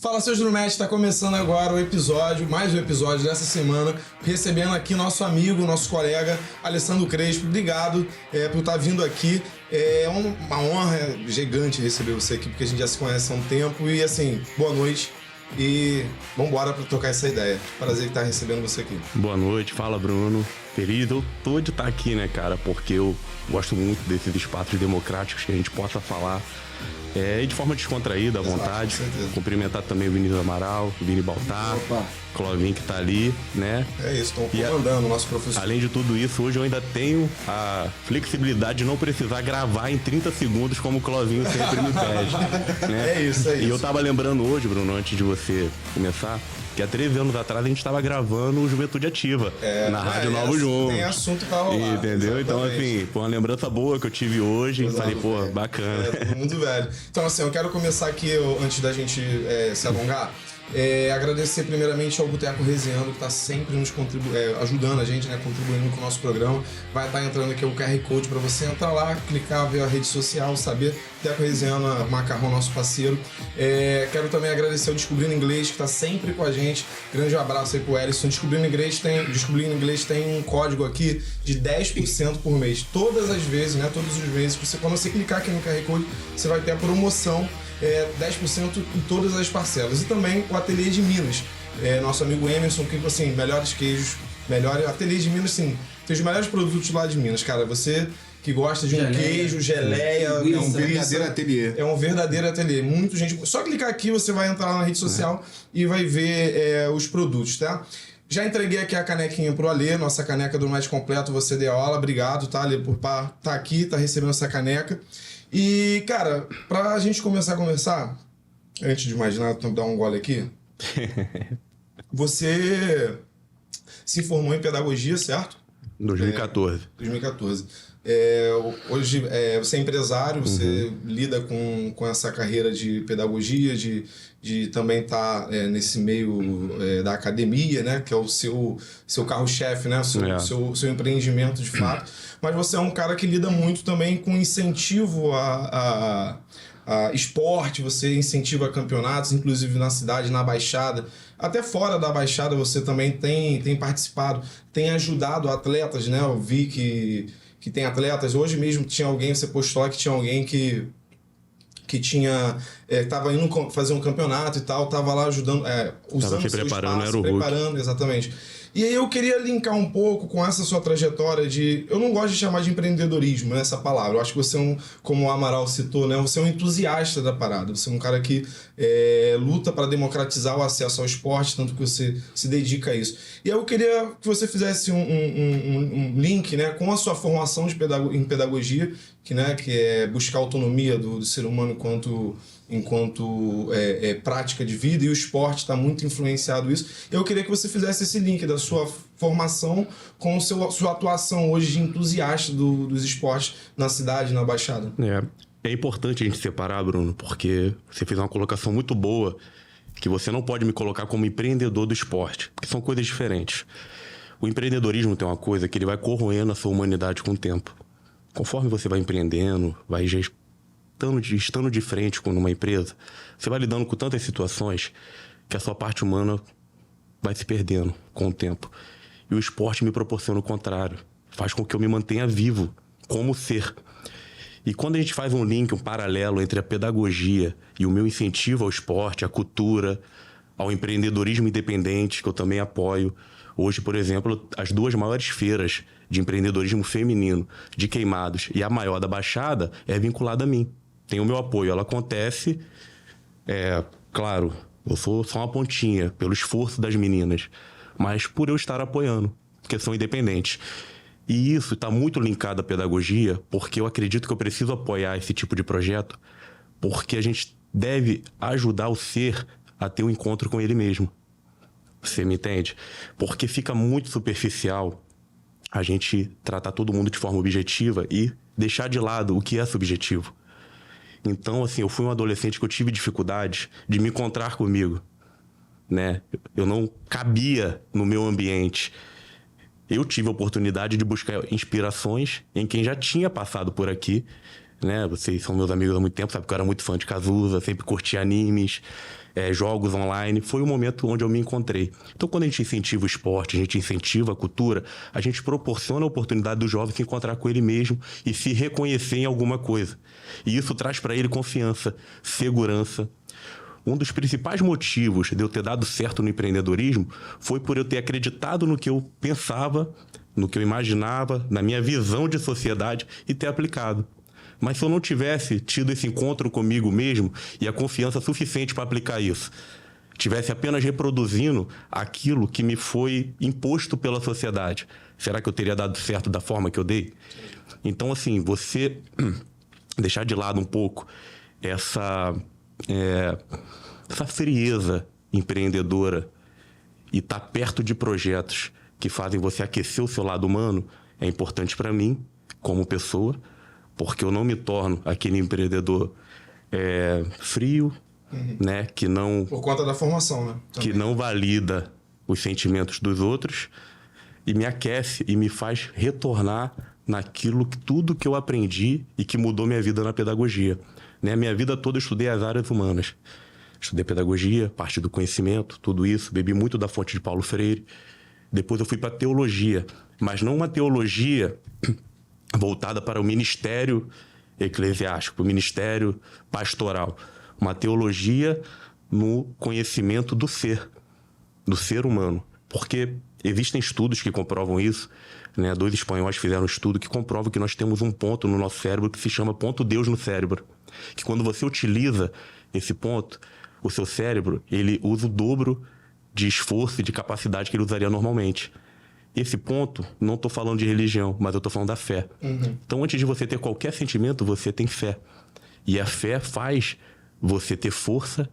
Fala, seus Drumetes, está começando agora o episódio, mais um episódio dessa semana, recebendo aqui nosso amigo, nosso colega, Alessandro Crespo. Obrigado por estar vindo aqui. É uma honra gigante receber você aqui, porque a gente já se conhece há um tempo. E assim, boa noite e vambora para trocar essa ideia. Prazer estar recebendo você aqui. Boa noite, fala Bruno. Feliz eu tô de estar aqui, né, cara? Porque eu gosto muito desses espaços democráticos que a gente possa falar e de forma descontraída, à vontade. Cumprimentar também o Vinícius Amaral, o Vini Baltar, Clovinho que tá ali, né? É isso, estão comandando o nosso professor. Além de tudo isso, hoje eu ainda tenho a flexibilidade de não precisar gravar em 30 segundos como o Clovinho sempre me pede, né? É isso. E eu tava lembrando hoje, Bruno, antes de você começar, que há 13 anos atrás a gente estava gravando o Juventude Ativa na Rádio Novo Juntos. Tem assunto pra rolar. Entendeu? Exatamente. Então, assim, foi uma lembrança boa que eu tive hoje. Falei, pô, bacana. Todo mundo velho. Então, assim, eu quero começar aqui, antes da gente se alongar, agradecer primeiramente ao Boteco Resenhando, que está sempre nos ajudando a gente, né, contribuindo com o nosso programa. Vai estar entrando aqui o QR Code para você entrar lá, clicar, ver a rede social, saber. Boteco Resenhando, Macarrão, nosso parceiro. Quero também agradecer ao Descobrindo Inglês, que está sempre com a gente. Grande abraço aí pro Ellison. Descobrindo Inglês tem um código aqui de 10% por mês. Todas as vezes, né, todos os meses, quando você clicar aqui no QR Code, você vai ter a promoção 10% em todas as parcelas. E também o Ateliê de Minas, nosso amigo Emerson, que assim, melhores queijos, Ateliê de Minas, sim, tem os melhores produtos lá de Minas, cara. Você que gosta de um queijo, geleia, é um verdadeiro ateliê. É um verdadeiro ateliê. Muita gente. Só clicar aqui, você vai entrar lá na rede social e vai ver os produtos, tá? Já entreguei aqui a canequinha pro Alê, nossa caneca do Mais Completo, você deu aula. Obrigado, tá, Alê, por estar aqui, tá recebendo essa caneca. E, cara, pra gente começar a conversar, antes de mais nada, dar um gole aqui, você se formou em pedagogia, certo? 2014. 2014. Hoje você é empresário, você lida com essa carreira de pedagogia, de também estar nesse meio da academia, né? Que é o seu carro-chefe, né? O seu empreendimento de fato. Mas você é um cara que lida muito também com incentivo a esporte, você incentiva campeonatos, inclusive na cidade, na Baixada. Até fora da Baixada você também tem participado, tem ajudado atletas, né? Eu vi que tem atletas. Hoje mesmo tinha alguém, você postou lá que tinha alguém que tava indo fazer um campeonato e tal, tava lá ajudando, usando se o seu preparando, espaço, era o preparando, exatamente. E aí eu queria linkar um pouco com essa sua trajetória de... Eu não gosto de chamar de empreendedorismo, né, essa palavra. Eu acho que você como o Amaral citou, né, você é um entusiasta da parada. Você é um cara que luta para democratizar o acesso ao esporte, tanto que você se dedica a isso. E aí eu queria que você fizesse um link, né, com a sua formação em pedagogia, que é buscar a autonomia do ser humano enquanto prática de vida, e o esporte está muito influenciado nisso. Eu queria que você fizesse esse link da sua formação com sua atuação hoje de entusiasta dos esportes na cidade, na Baixada. É importante a gente separar, Bruno, porque você fez uma colocação muito boa, que você não pode me colocar como empreendedor do esporte, porque são coisas diferentes. O empreendedorismo tem uma coisa que ele vai corroendo a sua humanidade com o tempo. Conforme você vai empreendendo, vai estando de frente com uma empresa, você vai lidando com tantas situações que a sua parte humana vai se perdendo com o tempo. E o esporte me proporciona o contrário. Faz com que eu me mantenha vivo como ser. E quando a gente faz um link, um paralelo entre a pedagogia e o meu incentivo ao esporte, à cultura, ao empreendedorismo independente, que eu também apoio. Hoje, por exemplo, as duas maiores feiras de empreendedorismo feminino de Queimados e a maior da Baixada é vinculada a mim. Tem o meu apoio. Ela acontece, claro, eu sou só uma pontinha pelo esforço das meninas, mas por eu estar apoiando, porque são independentes. E isso está muito linkado à pedagogia, porque eu acredito que eu preciso apoiar esse tipo de projeto, porque a gente deve ajudar o ser a ter um encontro com ele mesmo. Você me entende? Porque fica muito superficial a gente tratar todo mundo de forma objetiva e deixar de lado o que é subjetivo. Então, assim, eu fui um adolescente que eu tive dificuldade de me encontrar comigo, né? Eu não cabia no meu ambiente. Eu tive a oportunidade de buscar inspirações em quem já tinha passado por aqui né? Vocês são meus amigos há muito tempo, sabe que eu era muito fã de Cazuza, sempre curti animes, jogos online. Foi o momento onde eu me encontrei. Então, quando a gente incentiva o esporte, a gente incentiva a cultura, a gente proporciona a oportunidade do jovem se encontrar com ele mesmo e se reconhecer em alguma coisa. E isso traz para ele confiança, segurança. Um dos principais motivos de eu ter dado certo no empreendedorismo foi por eu ter acreditado no que eu pensava, no que eu imaginava, na minha visão de sociedade e ter aplicado. Mas se eu não tivesse tido esse encontro comigo mesmo e a confiança suficiente para aplicar isso, tivesse apenas reproduzindo aquilo que me foi imposto pela sociedade, será que eu teria dado certo da forma que eu dei? Então, assim, você deixar de lado um pouco essa frieza empreendedora e estar perto de projetos que fazem você aquecer o seu lado humano é importante para mim, como pessoa, porque eu não me torno aquele empreendedor frio, né, que não... Por conta da formação, né? Que não valida os sentimentos dos outros e me aquece e me faz retornar naquilo, tudo que eu aprendi e que mudou minha vida na pedagogia. Né? Minha vida toda eu estudei as áreas humanas. Estudei pedagogia, parte do conhecimento, tudo isso. Bebi muito da fonte de Paulo Freire. Depois eu fui para teologia, mas não uma teologia voltada para o ministério eclesiástico, o ministério pastoral. Uma teologia no conhecimento do ser humano. Porque existem estudos que comprovam isso, né? 2 espanhóis fizeram um estudo que comprova que nós temos um ponto no nosso cérebro que se chama ponto Deus no cérebro. Que quando você utiliza esse ponto, o seu cérebro, ele usa o dobro de esforço e de capacidade que ele usaria normalmente. Esse ponto, não estou falando de religião, mas eu estou falando da fé. Então, antes de você ter qualquer sentimento, você tem fé. E a fé faz você ter força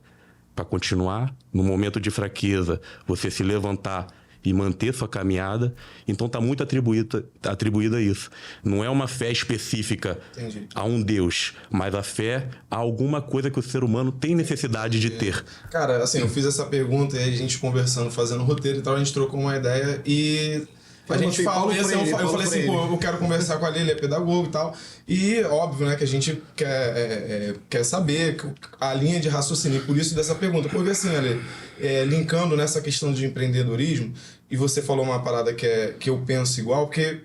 para continuar. No momento de fraqueza, você se levantar e manter sua caminhada. Então, está muito atribuída a isso. Não é uma fé específica a um Deus, mas a fé a alguma coisa que o ser humano tem necessidade de ter. Cara, assim, eu fiz essa pergunta e a gente conversando, fazendo roteiro e tal, a gente trocou uma ideia e... A gente falou, eu falei assim, pô, eu quero conversar com ele é pedagogo e tal. E óbvio, né, que a gente quer saber a linha de raciocínio, por isso dessa pergunta. Porque assim, Ale, linkando nessa questão de empreendedorismo, e você falou uma parada que eu penso igual, porque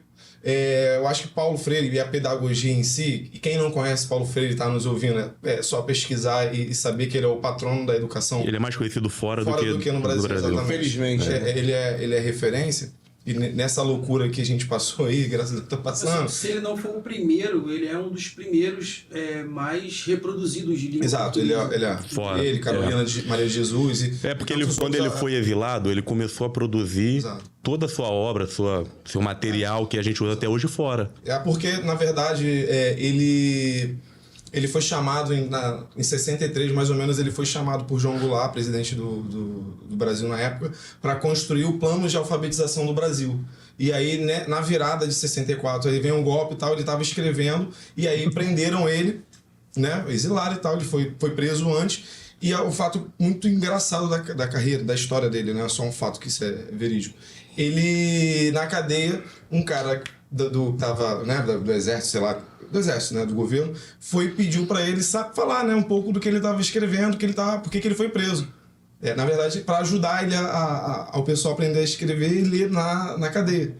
eu acho que Paulo Freire e a pedagogia em si, e quem não conhece Paulo Freire e está nos ouvindo, é só pesquisar e saber que ele é o patrono da educação. Ele é mais conhecido fora do que no Brasil. Exatamente. Infelizmente. Ele é referência. E nessa loucura que a gente passou aí, graças a Deus, tá passando... Se ele não for o primeiro, ele é um dos primeiros mais reproduzidos de língua. Exato, ele é fora. Ele, Carolina Maria de Jesus... porque quando ele foi exilado, ele começou a produzir toda a sua obra, seu material que a gente usa até hoje fora. Porque, na verdade, ele foi chamado em 63, mais ou menos, ele foi chamado por João Goulart, presidente do Brasil na época, para construir o plano de alfabetização do Brasil. E aí, né, na virada de 64, aí vem um golpe e tal, ele estava escrevendo, e aí prenderam ele, né, exilaram e tal, ele foi preso antes. E é um fato muito engraçado da carreira, da história dele, não é só um fato que isso é verídico. Ele, na cadeia, um cara tava, né, do exército, sei lá, do exército, né, do governo, pediu para ele falar, né, um pouco do que ele estava escrevendo, por que ele foi preso. Na verdade, para ajudar ele ao pessoal aprender a escrever e ler na cadeia.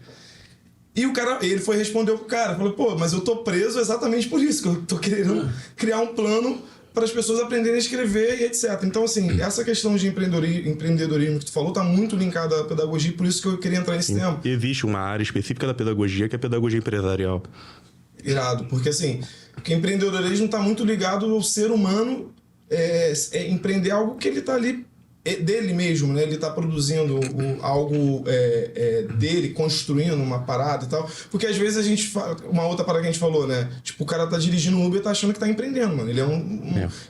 E ele respondeu pro cara, falou, pô, mas eu tô preso exatamente por isso, que eu tô querendo criar um plano para as pessoas aprenderem a escrever e etc. Então, assim, essa questão de empreendedorismo que tu falou tá muito linkada à pedagogia, por isso que eu queria entrar nesse tema. Existe uma área específica da pedagogia que é a pedagogia empresarial. Irado, porque assim, o empreendedorismo está muito ligado ao ser humano empreender algo que ele está ali dele mesmo, né? Ele está produzindo algo dele, construindo uma parada e tal. Porque às vezes a gente uma outra parada que a gente falou, né? Tipo, o cara tá dirigindo Uber e tá achando que tá empreendendo, mano. Ele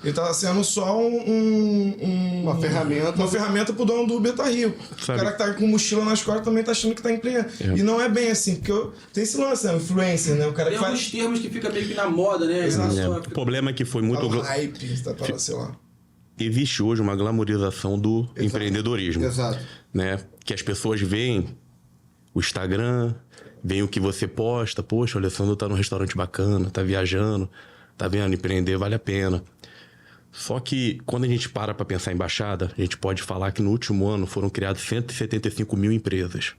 ele tá sendo só uma ferramenta. Uma ferramenta pro dono do Uber tá rico. Sabe? O cara que tá com mochila nas costas também tá achando que tá empreendendo. E não é bem assim, porque tem esse lance, né? Influencer, né? O cara tem alguns termos que fica meio que na moda, né? O problema é que foi muito... hype, sei lá. Existe hoje uma glamorização do empreendedorismo. Exato. Né? Que as pessoas veem o Instagram, veem o que você posta. Poxa, o Alessandro tá num restaurante bacana, tá viajando. tá vendo? Empreender vale a pena. Só que quando a gente para pensar em Baixada, a gente pode falar que no último ano foram criadas 175 mil empresas.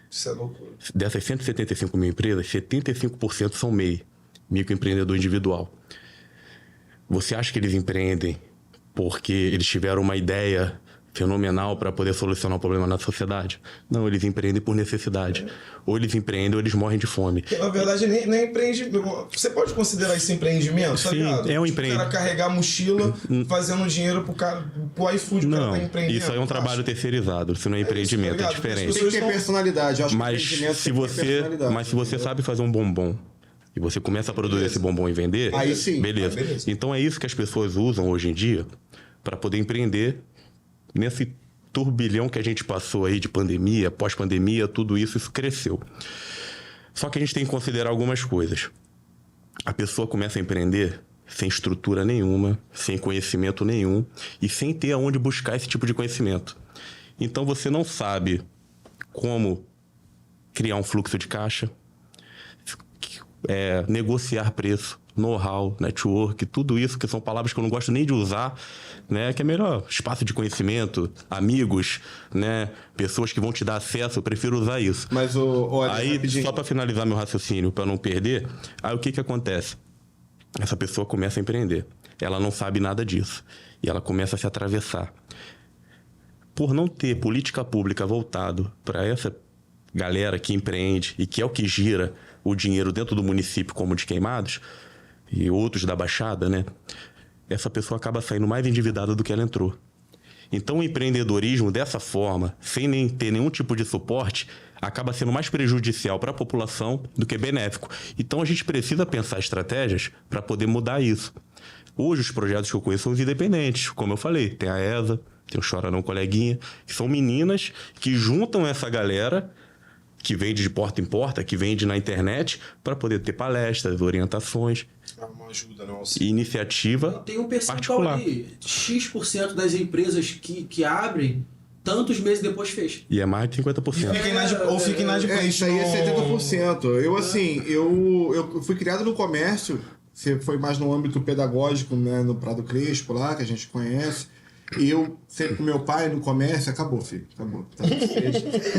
Isso é loucura. Dessas 175 mil empresas, 75% são MEI, microempreendedor individual. Você acha que eles empreendem porque eles tiveram uma ideia fenomenal para poder solucionar um problema na sociedade? Não, eles empreendem por necessidade. Ou eles empreendem ou eles morrem de fome. Porque, na verdade, nem empreende. Você pode considerar isso empreendimento, tá Sim, ligado? é um Tipo, empreendimento. O cara carregar a mochila, fazendo dinheiro pro iFood, o cara Não, tá empreendendo. isso aí é um trabalho terceirizado, isso não é isso, empreendimento, tá é ligado? diferente. Tem que ter personalidade. Eu acho que Mas empreendimento se tem que ter você, personalidade. mas se você sabe fazer um bombom e você começa a produzir esse bombom e vender, Aí sim. beleza. Aí beleza. Então é isso que as pessoas usam hoje em dia para poder empreender nesse turbilhão que a gente passou aí de pandemia, pós-pandemia, tudo isso cresceu. Só que a gente tem que considerar algumas coisas. A pessoa começa a empreender sem estrutura nenhuma, sem conhecimento nenhum e sem ter aonde buscar esse tipo de conhecimento. Então você não sabe como criar um fluxo de caixa, negociar preço, know-how, network, tudo isso que são palavras que eu não gosto nem de usar, né? Que é melhor espaço de conhecimento, amigos, né? Pessoas que vão te dar acesso, eu prefiro usar isso. Mas olha, Aí, rapidinho. só para finalizar meu raciocínio, para não perder, aí o que acontece? Essa pessoa começa a empreender. Ela não sabe nada disso. E ela começa a se atravessar. Por não ter política pública voltado para essa galera que empreende e que é o que gira o dinheiro dentro do município, como de Queimados e outros da Baixada, né? Essa pessoa acaba saindo mais endividada do que ela entrou. Então o empreendedorismo dessa forma, sem nem ter nenhum tipo de suporte, acaba sendo mais prejudicial para a população do que benéfico. Então a gente precisa pensar estratégias para poder mudar isso. Hoje os projetos que eu conheço são os independentes, como eu falei, tem a ESA, tem o Chora Não Coleguinha, que são meninas que juntam essa galera que vende de porta em porta, que vende na internet, para poder ter palestras, orientações. Uma ajuda, né? E iniciativa Tem um percentual particular. ali, X% das empresas que abrem, tantos meses depois fecha. E é mais de 50%. Ou fica inadimplente. Isso aí é 70%. Eu fui criado no comércio, você foi mais no âmbito pedagógico, né, no Prado Crespo lá, que a gente conhece. E eu sempre com meu pai no comércio, acabou, filho, acabou. Tá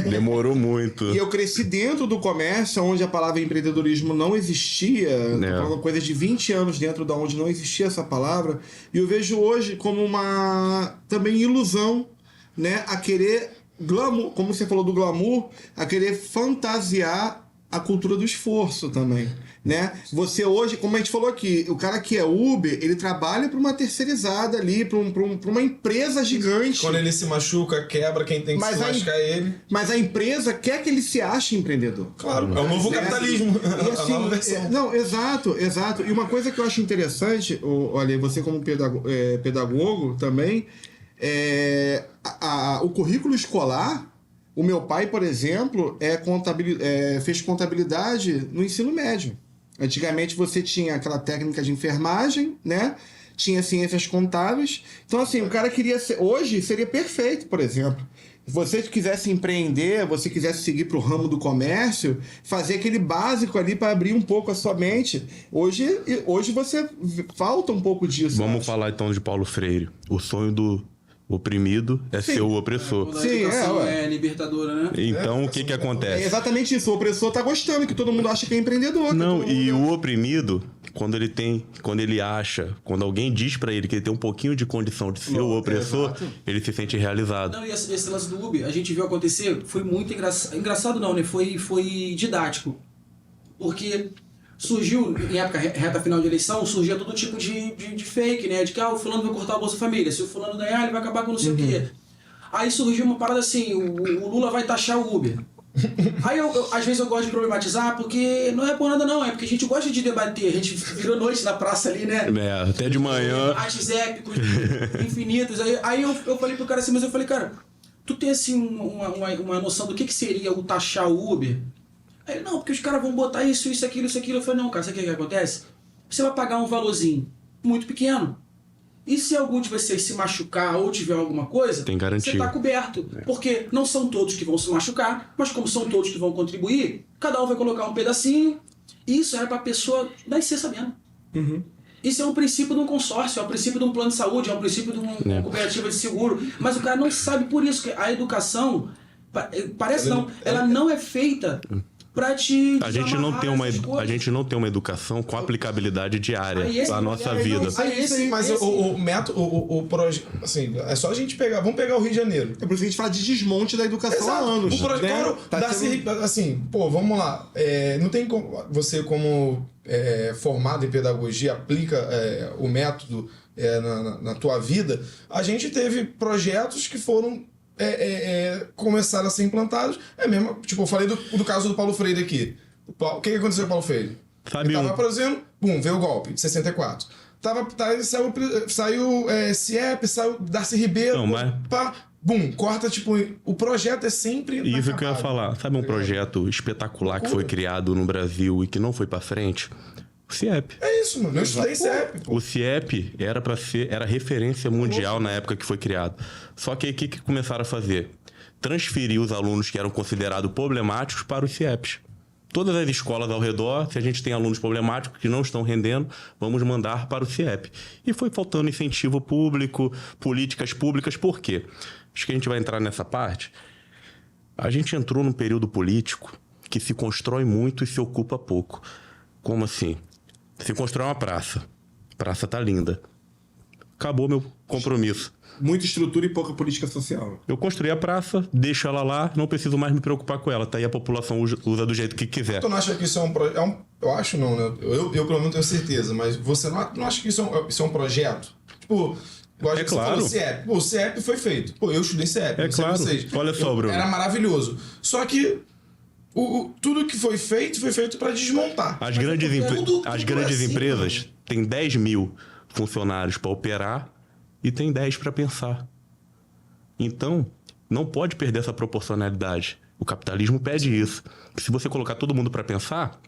Demorou muito. E eu cresci dentro do comércio, onde a palavra empreendedorismo não existia, tô falando coisa de 20 anos dentro da onde não existia essa palavra, e eu vejo hoje como uma também ilusão, né, a querer glamour, como você falou do glamour, a querer fantasiar a cultura do esforço também, né? Você hoje, como a gente falou aqui, o cara que é Uber, ele trabalha para uma terceirizada ali, para uma empresa gigante. Quando ele se machuca, quebra, quem tem que se machucar é ele. Mas a empresa quer que ele se ache empreendedor. Claro, é o novo capitalismo. E assim, a nova versão. não, exato. E uma coisa que eu acho interessante, olha, você como pedagogo também, o currículo escolar. O meu pai, por exemplo, fez contabilidade no ensino médio. Antigamente você tinha aquela técnica de enfermagem, né? Tinha ciências contábeis. Então, assim, o cara queria ser... Hoje seria perfeito, por exemplo. Se você quisesse empreender, você quisesse seguir para o ramo do comércio, fazer aquele básico ali para abrir um pouco a sua mente. Hoje você falta um pouco disso. Vamos falar então de Paulo Freire. O sonho do oprimido é ser o opressor. A educação é libertadora, né? Então, o que É acontece? exatamente isso. O opressor tá gostando, que todo mundo acha que é empreendedor. Não, e o oprimido, quando ele acha, quando alguém diz pra ele que ele tem um pouquinho de condição de ser o opressor, ele se sente realizado. Não, e esse lance do Uber, a gente viu acontecer, foi muito engraçado. Engraçado não, né? Foi didático. Porque surgiu, em época reta final de eleição, surgia todo tipo de fake, né? De que o fulano vai cortar a Bolsa Família, se o fulano ganhar, ele vai acabar com não sei o quê. Aí surgiu uma parada assim, o Lula vai taxar o Uber. Aí às vezes eu gosto de problematizar, porque não é por nada não, é porque a gente gosta de debater, a gente virou noite na praça ali, né? Até de manhã. Artes épicos, infinitos. Aí eu falei pro cara assim, mas eu falei, cara, tu tem assim uma noção do que seria o taxar o Uber? Aí ele, não, porque os caras vão botar isso, aquilo. Eu falei, não, cara, sabe o que acontece? Você vai pagar um valorzinho muito pequeno. E se algum de vocês se machucar ou tiver alguma coisa, tem garantia. você está coberto. Porque não são todos que vão se machucar, mas como são todos que vão contribuir, cada um vai colocar um pedacinho. E isso era para a pessoa nascer sabendo. Isso é um princípio de um consórcio, é um princípio de um plano de saúde, é um princípio de uma cooperativa de seguro. Mas o cara não sabe por isso que a educação, ela não é feita para te a gente não tem uma educação com aplicabilidade diária na nossa vida. Mas o método, o projeto, assim, é só a gente pegar, vamos pegar o Rio de Janeiro. É por isso que a gente fala de desmonte da educação há anos. O projeto, assim, pô, vamos lá, não tem como, você como formado em pedagogia, aplica o método na tua vida. A gente teve projetos que foram começaram a ser implantados. Mesmo, tipo, eu falei do caso do Paulo Freire aqui. O que aconteceu com o Paulo Freire? Ele tava produzindo, veio o golpe, de 64. Saiu CIEP, saiu Darcy Ribeiro, corta, tipo, o projeto é sempre isso que eu ia falar. Sabe um projeto espetacular que foi criado no Brasil e que não foi pra frente? O CIEP. É isso, mano. Eu estudei CIEP. O CIEP era referência mundial na época que foi criado. Só que aí o que começaram a fazer? Transferir os alunos que eram considerados problemáticos para os CIEPs. Todas as escolas ao redor, se a gente tem alunos problemáticos que não estão rendendo, vamos mandar para o CIEP. E foi faltando incentivo público, políticas públicas. Por quê? Acho que a gente vai entrar nessa parte. A gente entrou num período político que se constrói muito e se ocupa pouco. Como assim? Se constrói uma praça. A praça tá linda. Acabou meu compromisso. Muita estrutura e pouca política social. Eu construí a praça, deixo ela lá, não preciso mais me preocupar com ela. Tá aí, a população usa do jeito que quiser. Tu não acha que isso é um projeto? Eu acho não, né? Eu pelo menos tenho certeza, mas você não acha que isso é um projeto? Tipo, é claro. O CIEP foi feito. Pô, eu estudei CIEP. É claro. Olha só, Bruno. Era maravilhoso. Só que tudo que foi feito para desmontar. As grandes empresas têm 10 mil funcionários para operar e tem 10 para pensar. Então, não pode perder essa proporcionalidade. O capitalismo pede isso. Se você colocar todo mundo para pensar,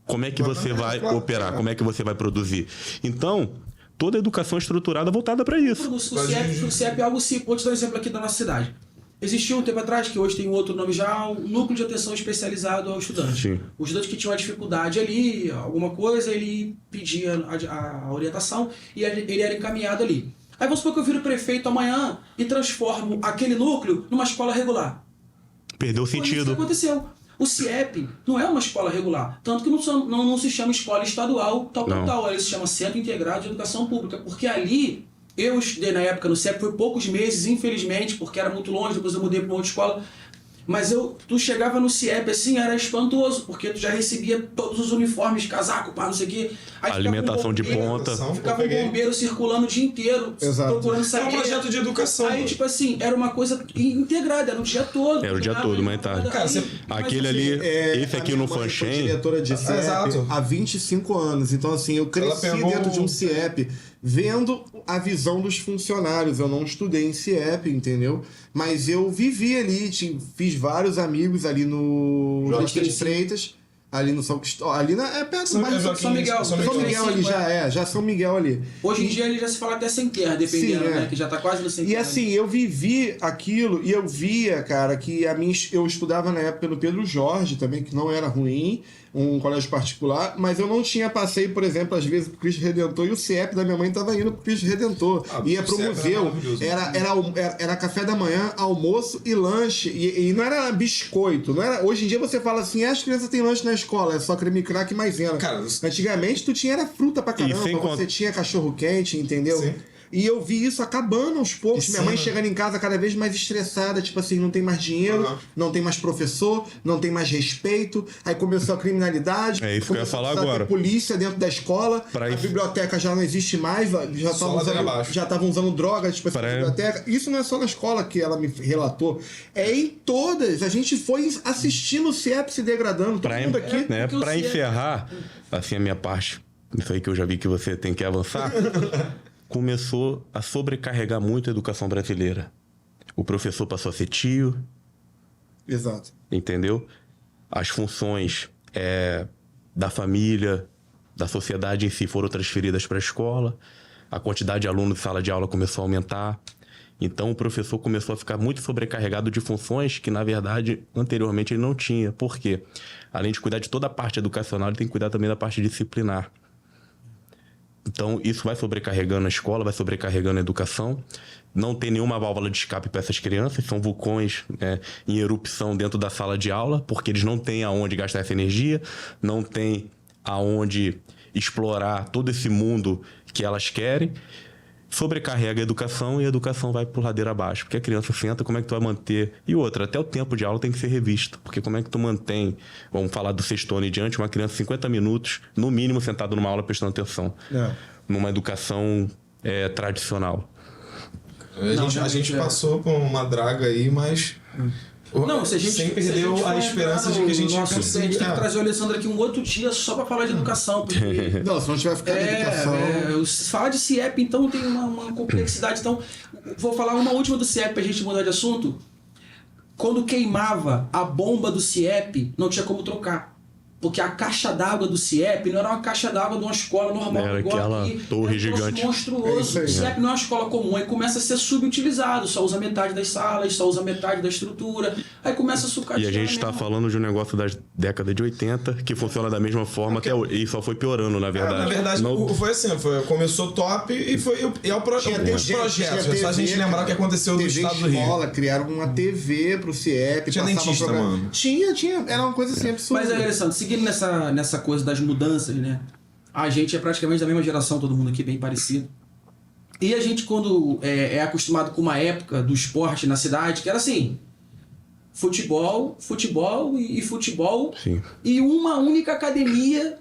como é que você vai operar? Como é que você vai produzir? Então, toda a educação é estruturada voltada para isso. O CIEP é algo simples. Vou te dar um exemplo aqui da nossa cidade. Existia um tempo atrás, que hoje tem um outro nome já, um núcleo de atenção especializado ao estudante. Sim. O estudante que tinha uma dificuldade ali, alguma coisa, ele pedia a orientação e ele era encaminhado ali. Aí vamos supor que eu viro prefeito amanhã e transformo aquele núcleo numa escola regular. Perdeu o sentido. Isso que aconteceu. O CIEP não é uma escola regular. Tanto que não se chama escola estadual, tal. Ele se chama Centro Integrado de Educação Pública. Porque ali, eu estudei na época no CIEP, foi poucos meses, infelizmente, porque era muito longe, depois eu mudei para uma outra escola. Mas tu chegava no CIEP assim, era espantoso, porque tu já recebia todos os uniformes, casaco, pá, não sei o quê. Aí alimentação de ponta. Ficava um bombeiro circulando o dia inteiro, procurando saber. É um projeto de educação. Aí, tipo assim, era uma coisa integrada, era o dia todo. Era o dia todo, mais tarde. Cara, aquele ali, esse aqui no Fanchen. Diretora de CIEP há 25 anos. Então, assim, eu cresci dentro de um CIEP, vendo a visão dos funcionários. Eu não estudei em CIEP, entendeu? Mas eu vivi ali, fiz vários amigos ali no Joaquim Freitas, ali no São Cristóvão, ali perto do bairro São Miguel. São Miguel ali já São Miguel ali. Hoje em dia ele já se fala até sem terra, dependendo, né? Que já tá quase no sem terra. E assim, eu vivi aquilo e eu via, cara, que eu estudava na época no Pedro Jorge também, que não era ruim, um colégio particular, mas eu não tinha passeio, por exemplo, às vezes pro Cristo Redentor, e o CIEP da minha mãe tava indo pro Cristo Redentor. Ia pro museu, era café da manhã, almoço e lanche, e não era biscoito, não era. Hoje em dia você fala assim, as crianças têm lanche na escola, é só creme crack e maisena. Cara, antigamente tu tinha era fruta pra caramba, você tinha cachorro quente, entendeu? Sim. E eu vi isso acabando aos poucos. Minha mãe chegando em casa cada vez mais estressada, tipo assim, não tem mais dinheiro, não tem mais professor, não tem mais respeito. Aí começou a criminalidade. É isso que eu ia falar agora. Polícia dentro da escola, a biblioteca já não existe mais, já estavam usando drogas, tipo assim, biblioteca. Isso não é só na escola que ela me relatou, é em todas. A gente foi assistindo o CIEP se degradando, todo mundo aqui. Pra encerrar, assim, a minha parte, isso aí que eu já vi que você tem que avançar. Começou a sobrecarregar muito a educação brasileira. O professor passou a ser tio. Exato. Entendeu? As funções da família, da sociedade em si foram transferidas para a escola. A quantidade de alunos de sala de aula começou a aumentar. Então o professor começou a ficar muito sobrecarregado de funções que, na verdade, anteriormente ele não tinha. Por quê? Além de cuidar de toda a parte educacional, ele tem que cuidar também da parte disciplinar. Então, isso vai sobrecarregando a escola, vai sobrecarregando a educação. Não tem nenhuma válvula de escape para essas crianças. São vulcões em erupção dentro da sala de aula, porque eles não têm aonde gastar essa energia, não têm aonde explorar todo esse mundo que elas querem. Sobrecarrega a educação e a educação vai por ladeira abaixo. Porque a criança senta, como é que tu vai manter? E outra, até o tempo de aula tem que ser revisto. Porque como é que tu mantém, vamos falar do sexto ano e diante, uma criança 50 minutos, no mínimo, sentado numa aula prestando atenção. Numa educação tradicional. A gente passou por uma draga aí, mas... Não, se a gente sem perdeu a esperança de que a gente ia conseguir. A gente tem que trazer o Alessandro aqui um outro dia só pra falar de educação. Porque... Não, se não tiver ficando em educação... falar de CIEP, então, tem uma complexidade. Então, vou falar uma última do CIEP pra gente mudar de assunto. Quando queimava a bomba do CIEP, não tinha como trocar. Porque a caixa d'água do CIEP não era uma caixa d'água de uma escola normal. Era aquela torre gigante. Monstruoso. O CIEP não é uma escola comum. Aí começa a ser subutilizado. Só usa metade das salas, só usa metade da estrutura. Aí começa a sucatear. E a gente está falando de um negócio da década de 80 que funciona da mesma forma e só foi piorando, na verdade. Na verdade, foi assim. Começou top e é o projeto. Tem os projetos. É só a gente lembrar o que aconteceu no estado do Rio. Escola, criaram uma TV pro CIEP. Tinha dentista, mano. Tinha. Era uma coisa assim absurda. Mas, Alessandro, seguindo nessa coisa das mudanças, né? A gente é praticamente da mesma geração, todo mundo aqui bem parecido. E a gente, quando é acostumado com uma época do esporte na cidade, que era assim, futebol e futebol. Sim. E uma única academia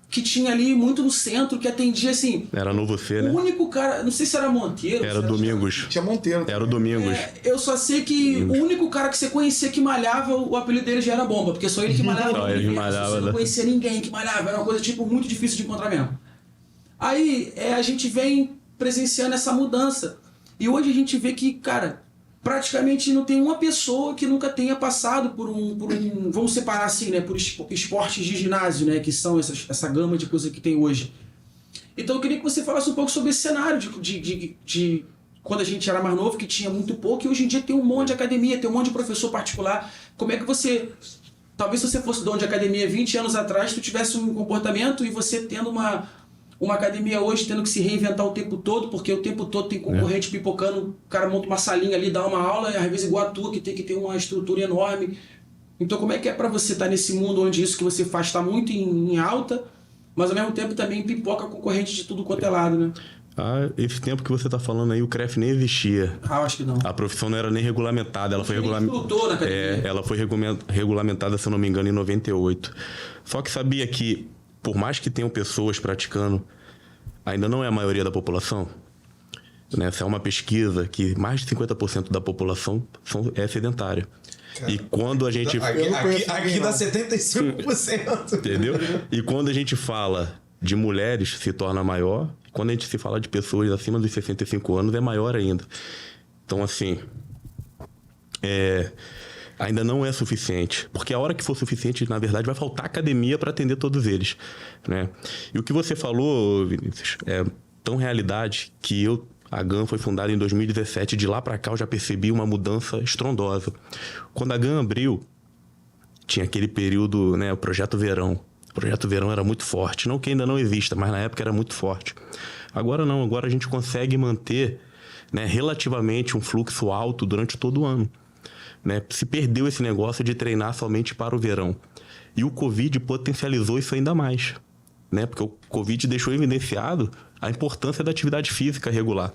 que tinha ali muito no centro, que atendia assim... Era Novo C, né? O único cara... Não sei se era Monteiro... Era Domingos. Tinha Monteiro. Era o Domingos. Eu só sei que o único cara que você conhecia que malhava, o apelido dele já era Bomba, porque só ele que malhava. Só ele que malhava. Você não conhecia ninguém que malhava. Era uma coisa, tipo, muito difícil de encontrar mesmo. Aí, a gente vem presenciando essa mudança. E hoje a gente vê que, cara... Praticamente não tem uma pessoa que nunca tenha passado por um vamos separar assim, né, por esportes de ginásio, né, que são essa gama de coisas que tem hoje. Então eu queria que você falasse um pouco sobre esse cenário de quando a gente era mais novo, que tinha muito pouco, e hoje em dia tem um monte de academia, tem um monte de professor particular. Como é que você... Talvez se você fosse dono de academia 20 anos atrás, tu tivesse um comportamento e você tendo uma academia hoje tendo que se reinventar o tempo todo, porque o tempo todo tem concorrente pipocando, o cara monta uma salinha ali, dá uma aula, e às vezes igual a tua, que tem que ter uma estrutura enorme. Então como é que é para você estar nesse mundo onde isso que você faz está muito em alta, mas ao mesmo tempo também pipoca concorrente de tudo quanto é lado, né? Esse tempo que você está falando aí, o CREF nem existia. Acho que não. A profissão não era nem regulamentada. Ela foi ela foi regulamentada, se eu não me engano, em 98. Só que sabia que, por mais que tenham pessoas praticando, ainda não é a maioria da população. Né? Essa é uma pesquisa que mais de 50% da população é sedentária. Cara, e quando a gente... Aqui dá 75%. Entendeu? E quando a gente fala de mulheres, se torna maior. Quando a gente se fala de pessoas acima dos 65 anos, é maior ainda. Então, assim... ainda não é suficiente. Porque a hora que for suficiente, na verdade, vai faltar academia para atender todos eles. Né? E o que você falou, Vinícius, é tão realidade que a GAN foi fundada em 2017. De lá para cá, eu já percebi uma mudança estrondosa. Quando a GAN abriu, tinha aquele período, né, o Projeto Verão. O Projeto Verão era muito forte. Não que ainda não exista, mas na época era muito forte. Agora não. Agora a gente consegue manter, né, relativamente um fluxo alto durante todo o ano. Né? Se perdeu esse negócio de treinar somente para o verão. E o Covid potencializou isso ainda mais. Né? Porque o Covid deixou evidenciado a importância da atividade física regular.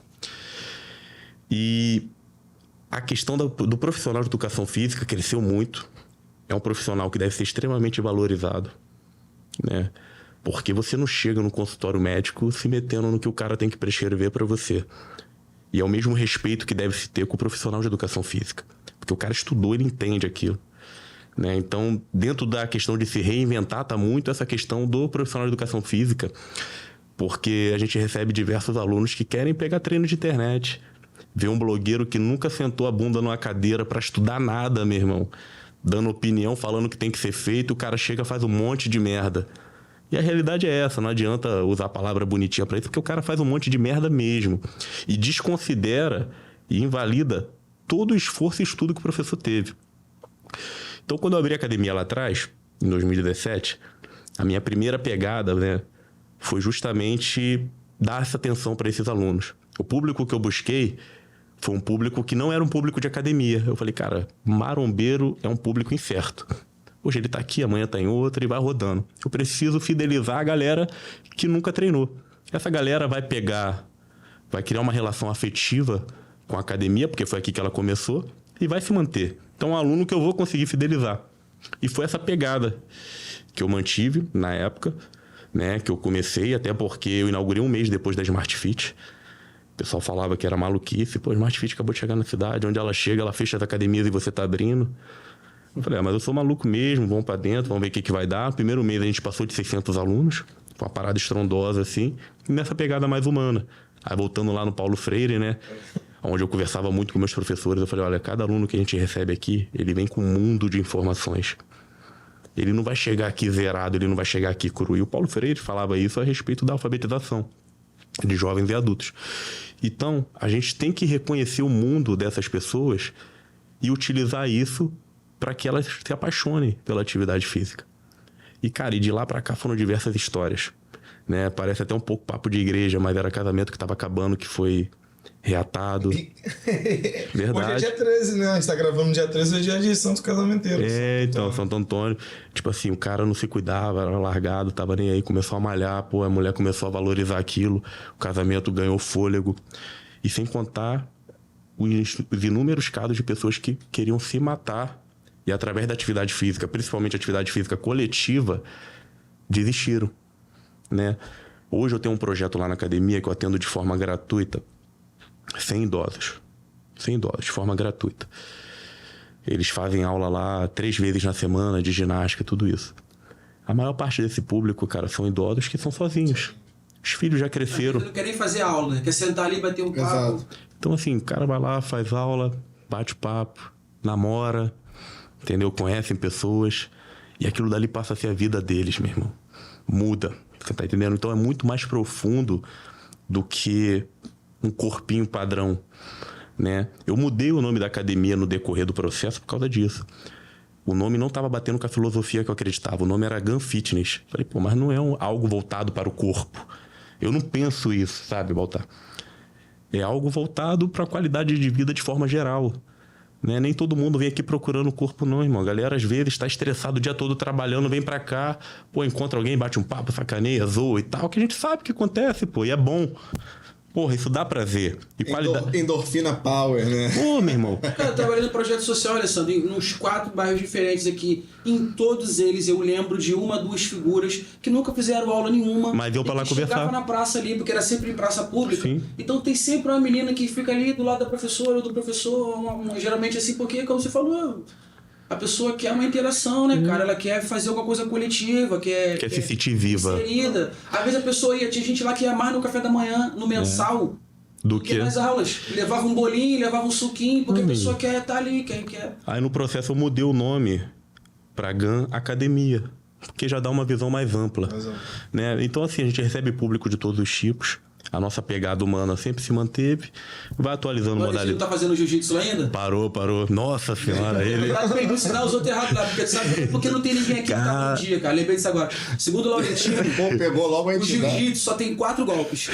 E a questão do profissional de educação física cresceu muito. É um profissional que deve ser extremamente valorizado. Né? Porque você não chega no consultório médico se metendo no que o cara tem que prescrever para você. E é o mesmo respeito que deve se ter com o profissional de educação física. Porque o cara estudou, ele entende aquilo. Né? Então, dentro da questão de se reinventar, está muito essa questão do profissional de educação física, porque a gente recebe diversos alunos que querem pegar treino de internet, ver um blogueiro que nunca sentou a bunda numa cadeira para estudar nada, meu irmão, dando opinião, falando o que tem que ser feito, o cara chega e faz um monte de merda. E a realidade é essa, não adianta usar a palavra bonitinha para isso, porque o cara faz um monte de merda mesmo. E desconsidera e invalida todo o esforço e estudo que o professor teve. Então, quando eu abri a academia lá atrás, em 2017, a minha primeira pegada, né, foi justamente dar essa atenção para esses alunos. O público que eu busquei foi um público que não era um público de academia. Eu falei, cara, marombeiro é um público incerto. Hoje ele tá aqui, amanhã tá em outra e vai rodando. Eu preciso fidelizar a galera que nunca treinou. Essa galera vai criar uma relação afetiva com a academia, porque foi aqui que ela começou, e vai se manter. Então, é um aluno que eu vou conseguir fidelizar. E foi essa pegada que eu mantive na época, né, que eu comecei, até porque eu inaugurei um mês depois da Smart Fit. O pessoal falava que era maluquice. Pô, a Smart Fit acabou de chegar na cidade, onde ela chega, ela fecha as academias e você tá abrindo. Eu falei, mas eu sou maluco mesmo, vamos pra dentro, vamos ver o que vai dar. Primeiro mês a gente passou de 600 alunos, foi uma parada estrondosa assim, e nessa pegada mais humana. Aí voltando lá no Paulo Freire, né, onde eu conversava muito com meus professores, eu falei, olha, cada aluno que a gente recebe aqui, ele vem com um mundo de informações. Ele não vai chegar aqui zerado, ele não vai chegar aqui cru. E o Paulo Freire falava isso a respeito da alfabetização de jovens e adultos. Então, a gente tem que reconhecer o mundo dessas pessoas e utilizar isso para que elas se apaixonem pela atividade física. E, cara, e de lá para cá foram diversas histórias, né? Parece até um pouco papo de igreja, mas era casamento que estava acabando, que foi reatado. Verdade. Hoje é dia 13, né? A gente tá gravando dia 13, é dia de Santo Casamenteiro. Então, Santo Antônio. Tipo assim, o cara não se cuidava, era largado, tava nem aí, começou a malhar, pô, a mulher começou a valorizar aquilo, o casamento ganhou fôlego. E sem contar os inúmeros casos de pessoas que queriam se matar e através da atividade física, principalmente atividade física coletiva, desistiram, né? Hoje eu tenho um projeto lá na academia que eu atendo de forma gratuita 100 idosos, de forma gratuita. Eles fazem aula lá 3 vezes na semana de ginástica, tudo isso. A maior parte desse público, cara, são idosos que são sozinhos. Os filhos já cresceram. Não quer nem fazer aula, né? Quer sentar ali e bater um papo. Exato. Então, assim, o cara vai lá, faz aula, bate papo, namora, entendeu? Conhecem pessoas. E aquilo dali passa a ser a vida deles, meu irmão. Muda. Você tá entendendo? Então é muito mais profundo do que um corpinho padrão, né? Eu mudei o nome da academia no decorrer do processo por causa disso. O nome não estava batendo com a filosofia que eu acreditava. O nome era Gun Fitness. Falei, pô, mas não é algo voltado para o corpo. Eu não penso isso, sabe, Baltar? É algo voltado para a qualidade de vida de forma geral, né? Nem todo mundo vem aqui procurando o corpo, não, irmão. A galera, às vezes, está estressado o dia todo trabalhando, vem pra cá, pô, encontra alguém, bate um papo, sacaneia, zoa e tal, que a gente sabe que acontece, pô, e é bom. Porra, isso dá prazer. E qualidade. Endorfina Power, né? Pô, meu irmão. Cara, eu trabalhei no projeto social, Alessandro, em uns 4 bairros diferentes aqui. Em todos eles eu lembro de 1, 2 figuras que nunca fizeram aula nenhuma. Mas eu pra lá conversar. Chegava na praça ali, porque era sempre em praça pública. Sim. Então tem sempre uma menina que fica ali do lado da professora ou do professor, geralmente assim, porque, como você falou, a pessoa quer uma interação, né, cara? Ela quer fazer alguma coisa coletiva, quer se sentir viva. Inserida. Às vezes a pessoa tinha gente lá que ia mais no café da manhã, no mensal, do que nas aulas. Levava um bolinho, levava um suquinho, porque a pessoa quer estar ali, quer... Aí no processo eu mudei o nome pra GAN Academia, porque já dá uma visão mais ampla, né? Então assim, a gente recebe público de todos os tipos. A nossa pegada humana sempre se manteve. Vai atualizando modalidade. Ele não tá fazendo jiu-jitsu lá ainda? Parou. Nossa senhora, ele... Ele ensinar os outros errados lá, porque sabe porque não tem ninguém aqui que tá bom dia, cara. Lembrei disso agora. Segundo o Laurentino, Pô, pegou logo a o entidade. jiu-jitsu só tem 4 golpes.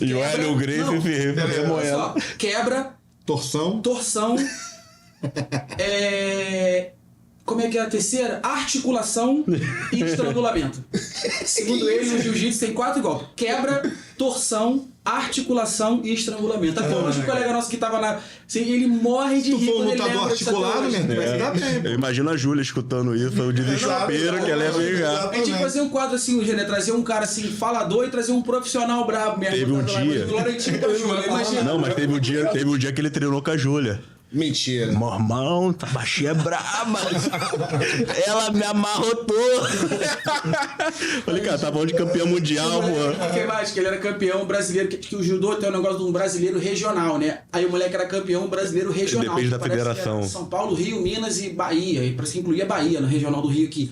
E o Hélio Grace se moendo. Só, quebra, Torção. como é que é a terceira? Articulação e estrangulamento. Segundo ele, o jiu-jitsu tem 4 golpes. Quebra, torção, articulação e estrangulamento. Até hoje o colega nosso que tava lá, ele morre de rir. Tu for um quando ele lutador lembra disso até articulado, hoje. né? Vai se dar bem. Eu imagino a Júlia escutando isso, o desespero que ela ia pegar. A gente tinha que fazer um quadro assim, né? Trazer um cara assim, falador e trazer um profissional brabo mesmo. Teve um dia. Imagina. Não, mas teve um dia que ele treinou com a Júlia. Mentira. Meu irmão, tá baixinha braba. Ela me amarrotou. Falei, cara, tá bom de campeão mundial, pô. O que mais? Que ele era campeão brasileiro, que o judô tem um negócio de um brasileiro regional, né? Aí o moleque era campeão brasileiro regional. Depende da federação. São Paulo, Rio, Minas e Bahia. E parece que incluía Bahia, no regional do Rio aqui.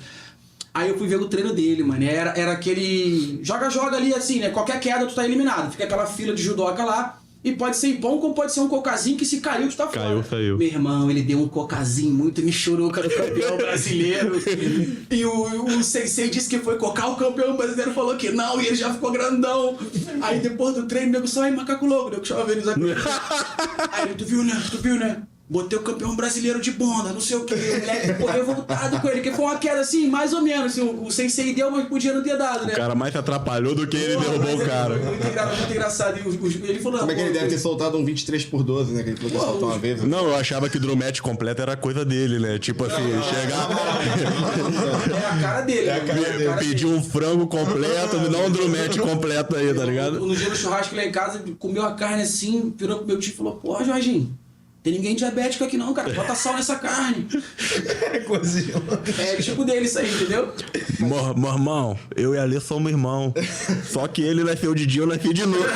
Aí eu fui ver o treino dele, mano. Era aquele... Joga ali, assim, né? Qualquer queda tu tá eliminado. Fica aquela fila de judoca lá. E pode ser bom, como pode ser um cocazinho que se caiu, está fora. Saiu. Meu irmão, ele deu um cocazinho muito michuruca no campeão brasileiro. E o Sensei disse que foi cocar, o campeão brasileiro falou que não, e ele já ficou grandão. Aí depois do treino, o nego só, macaco louco, o nego chama eles aqui. Aí ele, tu viu, né? Botei o campeão brasileiro de bonda, não sei o que. O moleque ficou revoltado com ele, que foi uma queda assim, mais ou menos. Assim, o Sensei deu, mas podia não ter dado, né? O cara mais se atrapalhou do que ele derrubou o cara. Muito engraçado. E ele falou, como é que ele deve ter soltado um 23/12, né? Que ele falou que soltou uma vez. Não, eu achava que o drum match completo era coisa dele, né? Tipo assim, chegar... É a cara dele. Eu pedi um frango completo, me dá um drum match completo aí, tá ligado? No dia do churrasco lá em casa, comeu a carne assim, virou pro meu tio e falou, porra, Jorginho, tem ninguém diabético aqui não, cara. Bota sal nessa carne. É tipo dele isso aí, entendeu? Meu irmão, eu e a Alê somos irmão. Só que ele nasceu de dia, eu nasci de noite.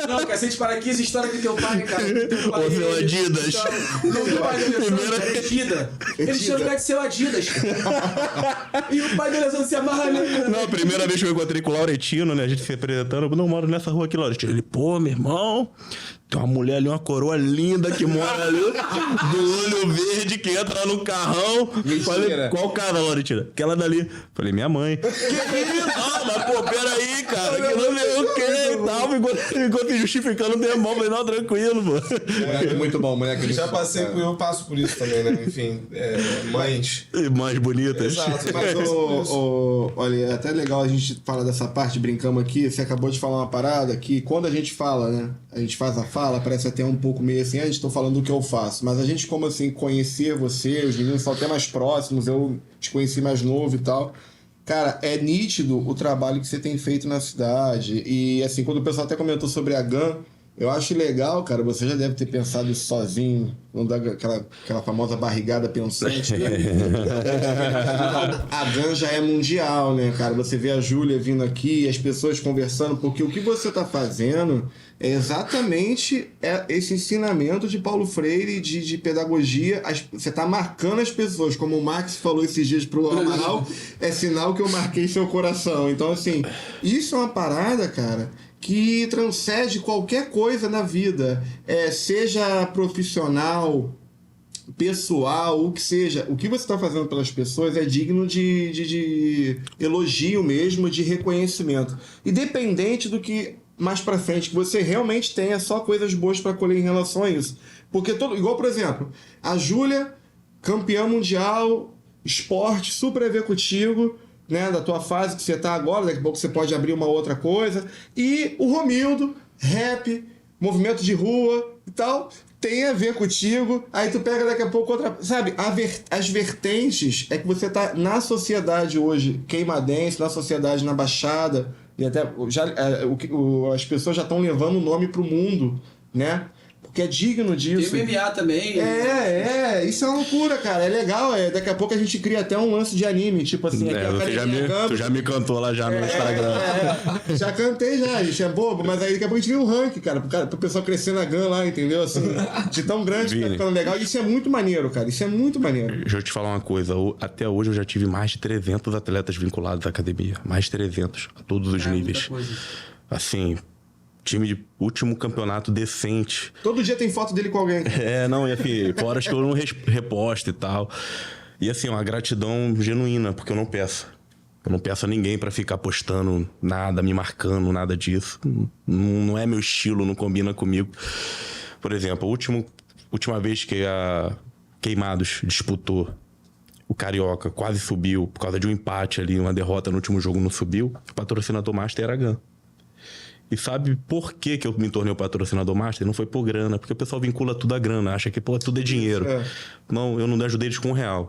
Não, cacete paraquedas, história que teu pai, cara. Teu pai, Ô, seu Adidas. Não, teu pai dele é Adidas. Ele tinha lugar de ser o Adidas. E o pai dele se amarra ali. Não, a primeira vez que eu encontrei com o Lauretino, né? A gente se apresentando, eu não moro nessa rua aqui, Lauretino. Ele, pô, meu irmão, tem uma mulher ali, uma coroa linda que mora ali, do olho verde, que entra no carrão. Falei, qual cara, Lauretino? Aquela dali. Falei, minha mãe. Que isso? Ah, mas pô, peraí, cara, que não sei o que e tal. Ficou se justificando um tempão. Falei, não, tranquilo, pô. Moleque muito bom, moleque. Já passei por, eu passo por isso também, né? Enfim, mães. Mais bonitas. Exato. Mas, olha, é até legal a gente falar dessa parte, brincamos aqui. Você acabou de falar uma parada que quando a gente fala, né? A gente faz a fala, parece até um pouco meio assim, estou falando do que eu faço. Mas a gente, como assim, conhecer você, os meninos são até mais próximos, eu te conheci mais novo e tal. Cara, é nítido o trabalho que você tem feito na cidade. E assim, quando o pessoal até comentou sobre a GAN, eu acho legal, cara, você já deve ter pensado isso sozinho, não dá aquela famosa barrigada pensante, né? A GAN já é mundial, né, cara? Você vê a Júlia vindo aqui, as pessoas conversando, porque o que você tá fazendo é exatamente esse ensinamento de Paulo Freire, de pedagogia. Você tá marcando as pessoas, como o Max falou esses dias pro Amaral, é sinal que eu marquei seu coração. Então, assim, isso é uma parada, cara, que transcende qualquer coisa na vida, seja profissional, pessoal, o que seja. O que você está fazendo pelas pessoas é digno de elogio mesmo, de reconhecimento. Independente do que mais pra frente, que você realmente tenha só coisas boas para colher em relação a isso. Porque, igual, por exemplo, a Júlia, campeã mundial, esporte, super a ver contigo, né, da tua fase que você tá agora, daqui a pouco você pode abrir uma outra coisa. E o Romildo, rap, movimento de rua e tal, tem a ver contigo. Aí tu pega daqui a pouco outra... Sabe, as vertentes é que você tá na sociedade hoje queimadense, na sociedade na Baixada, e até as pessoas já estão levando o nome pro mundo, né? Que é digno disso. Tem MMA também. Isso é uma loucura, cara. É legal. Daqui a pouco a gente cria até um lance de anime, tipo assim. Tu já me cantou lá já no Instagram. Já cantei já, isso é bobo, mas aí daqui a pouco a gente cria um ranking, cara, pro pessoal crescer na GAN lá, entendeu? Assim, de tão grande que tá ficando legal. Isso é muito maneiro, cara. Isso é muito maneiro. Deixa eu te falar uma coisa. Até hoje eu já tive mais de 300 atletas vinculados à academia. Mais de 300, a todos os níveis. Assim... time de último campeonato decente. Todo dia tem foto dele com alguém. Não, e assim, fora que eu não reposto e tal. E assim, uma gratidão genuína, porque eu não peço. Eu não peço a ninguém pra ficar postando nada, me marcando, nada disso. Não é meu estilo, não combina comigo. Por exemplo, a última vez que a Queimados disputou, o Carioca quase subiu por causa de um empate ali, uma derrota no último jogo não subiu. O patrocinador master era a GAN. E sabe por que eu me tornei o patrocinador master? Não foi por grana, porque o pessoal vincula tudo a grana, acha que tudo é dinheiro. Não, eu não ajudei eles com R$1.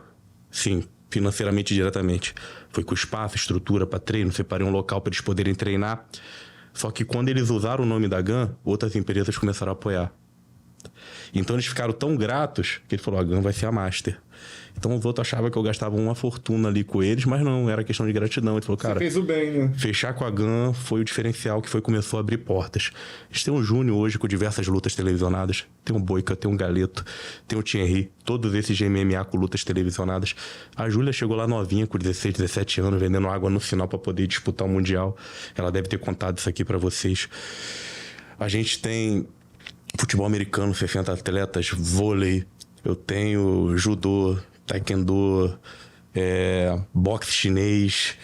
Sim, financeiramente diretamente. Foi com espaço, estrutura para treino, separei um local para eles poderem treinar. Só que quando eles usaram o nome da GAN, outras empresas começaram a apoiar. Então eles ficaram tão gratos que ele falou, a GAN vai ser a master. Então os outros achavam que eu gastava uma fortuna ali com eles, mas não, era questão de gratidão. Ele falou, cara, você fez o bem, né? Fechar com a GAN foi o diferencial que começou a abrir portas. A gente tem um Júnior hoje com diversas lutas televisionadas. Tem um Boica, tem um Galeto, tem o Thierry, todos esses de MMA com lutas televisionadas. A Júlia chegou lá novinha, com 16, 17 anos, vendendo água no final para poder disputar o Mundial. Ela deve ter contado isso aqui para vocês. A gente tem futebol americano, 60 atletas, vôlei, eu tenho judô, taekwondo, boxe chinês.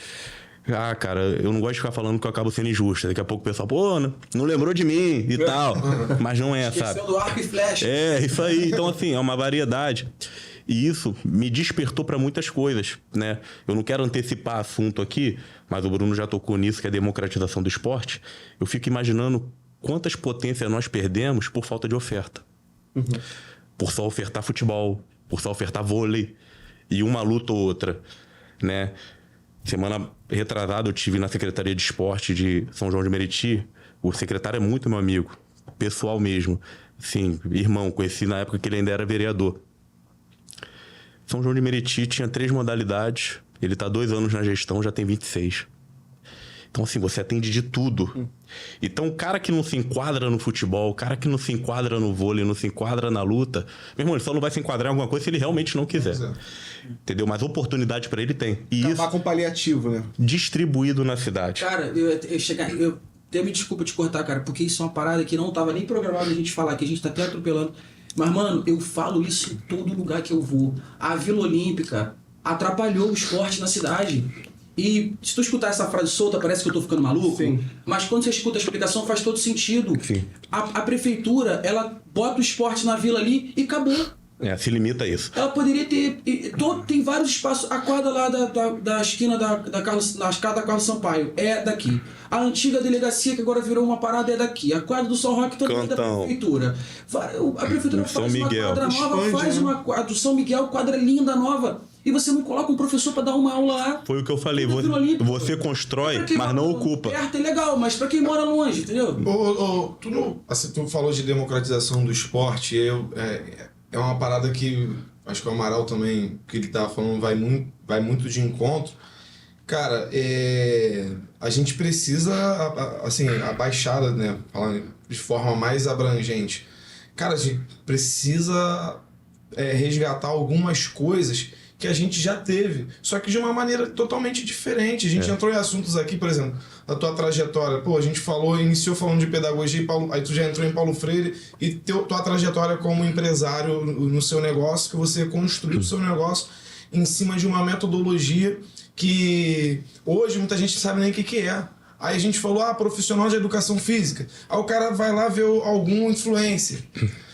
Ah, cara, eu não gosto de ficar falando que eu acabo sendo injusto. Daqui a pouco o pessoal, pô, não lembrou de mim e tal. Mas não é, sabe? Esqueceu do arco e flecha. Isso aí. Então, assim, é uma variedade. E isso me despertou para muitas coisas, né? Eu não quero antecipar assunto aqui, mas o Bruno já tocou nisso, que é a democratização do esporte. Eu fico imaginando quantas potências nós perdemos por falta de oferta. Por só ofertar futebol, por só ofertar vôlei e uma luta ou outra, né? Semana retrasada eu tive na Secretaria de Esporte de São João de Meriti. O secretário é muito meu amigo, pessoal mesmo. Sim, irmão, conheci na época que ele ainda era vereador. São João de Meriti tinha 3 modalidades. Ele está 2 anos na gestão, já tem 26. Então, assim, você atende de tudo. Então, o cara que não se enquadra no futebol, o cara que não se enquadra no vôlei, não se enquadra na luta, meu irmão, ele só não vai se enquadrar em alguma coisa se ele realmente não quiser. Entendeu? Mas oportunidade para ele tem. E acabar isso com paliativo, né? distribuído na cidade. Cara, eu até me desculpa te cortar, cara, porque isso é uma parada que não tava nem programado a gente falar, que a gente tá até atropelando. Mas, mano, eu falo isso em todo lugar que eu vou. A Vila Olímpica atrapalhou o esporte na cidade. E se tu escutar essa frase solta, parece que eu tô ficando maluco. Sim. Mas quando você escuta a explicação, faz todo sentido. Sim. A prefeitura, ela bota o esporte na vila ali e acabou. Se limita a isso. Ela poderia ter... tem vários espaços. A quadra lá da esquina da Carlos Sampaio é daqui. A antiga delegacia, que agora virou uma parada, é daqui. A quadra do São Roque também é da prefeitura. A prefeitura faz uma quadra nova, faz uma do São Miguel, quadra linda, nova. E você não coloca um professor para dar uma aula lá. Foi o que eu falei. Você constrói, mas não ocupa. Perto é legal, mas para quem mora longe, entendeu? Tu falou de democratização do esporte. É uma parada que acho que o Amaral também, que ele tava falando, vai muito de encontro. Cara, a gente precisa, assim, a Baixada, né, falando de forma mais abrangente, cara, a gente precisa resgatar algumas coisas que a gente já teve, só que de uma maneira totalmente diferente. A gente entrou em assuntos aqui, por exemplo, da tua trajetória. Pô, a gente iniciou falando de pedagogia, aí tu já entrou em Paulo Freire, e tua trajetória como empresário no seu negócio, que você construiu o seu negócio em cima de uma metodologia que hoje muita gente não sabe nem o que é. Aí a gente falou, profissional de educação física. Aí o cara vai lá ver algum influencer.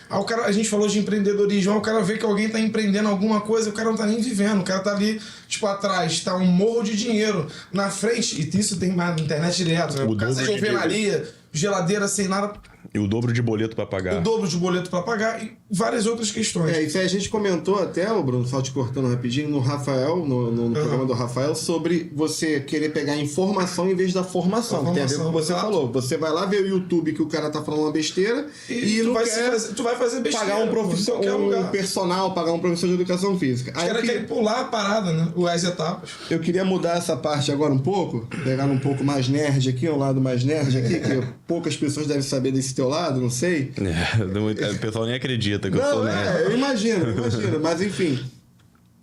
Aí a gente falou de empreendedorismo, aí o cara vê que alguém tá empreendendo alguma coisa, o cara não tá nem vivendo, o cara tá ali, tipo, atrás, tá um morro de dinheiro, na frente, e isso tem na internet direto, né? Casa de alvenaria, geladeira sem nada. E o dobro de boleto para pagar. O dobro de boleto para pagar e várias outras questões. Isso aí a gente comentou até, Bruno, só te cortando rapidinho, no Rafael, no programa do Rafael, sobre você querer pegar informação em vez da formação. Tem a ver com o que você falou. Você vai lá ver o YouTube que o cara tá falando uma besteira e não tu vai fazer besteira. Pagar um personal, pagar um professor de educação física. Os caras querem pular a parada, né? As etapas. Eu queria mudar essa parte agora um pouco, pegar um pouco mais nerd aqui, um lado mais nerd aqui, que poucas pessoas devem saber desse teu lado, não sei. O pessoal nem acredita que eu sou nerd. Eu imagino, mas enfim.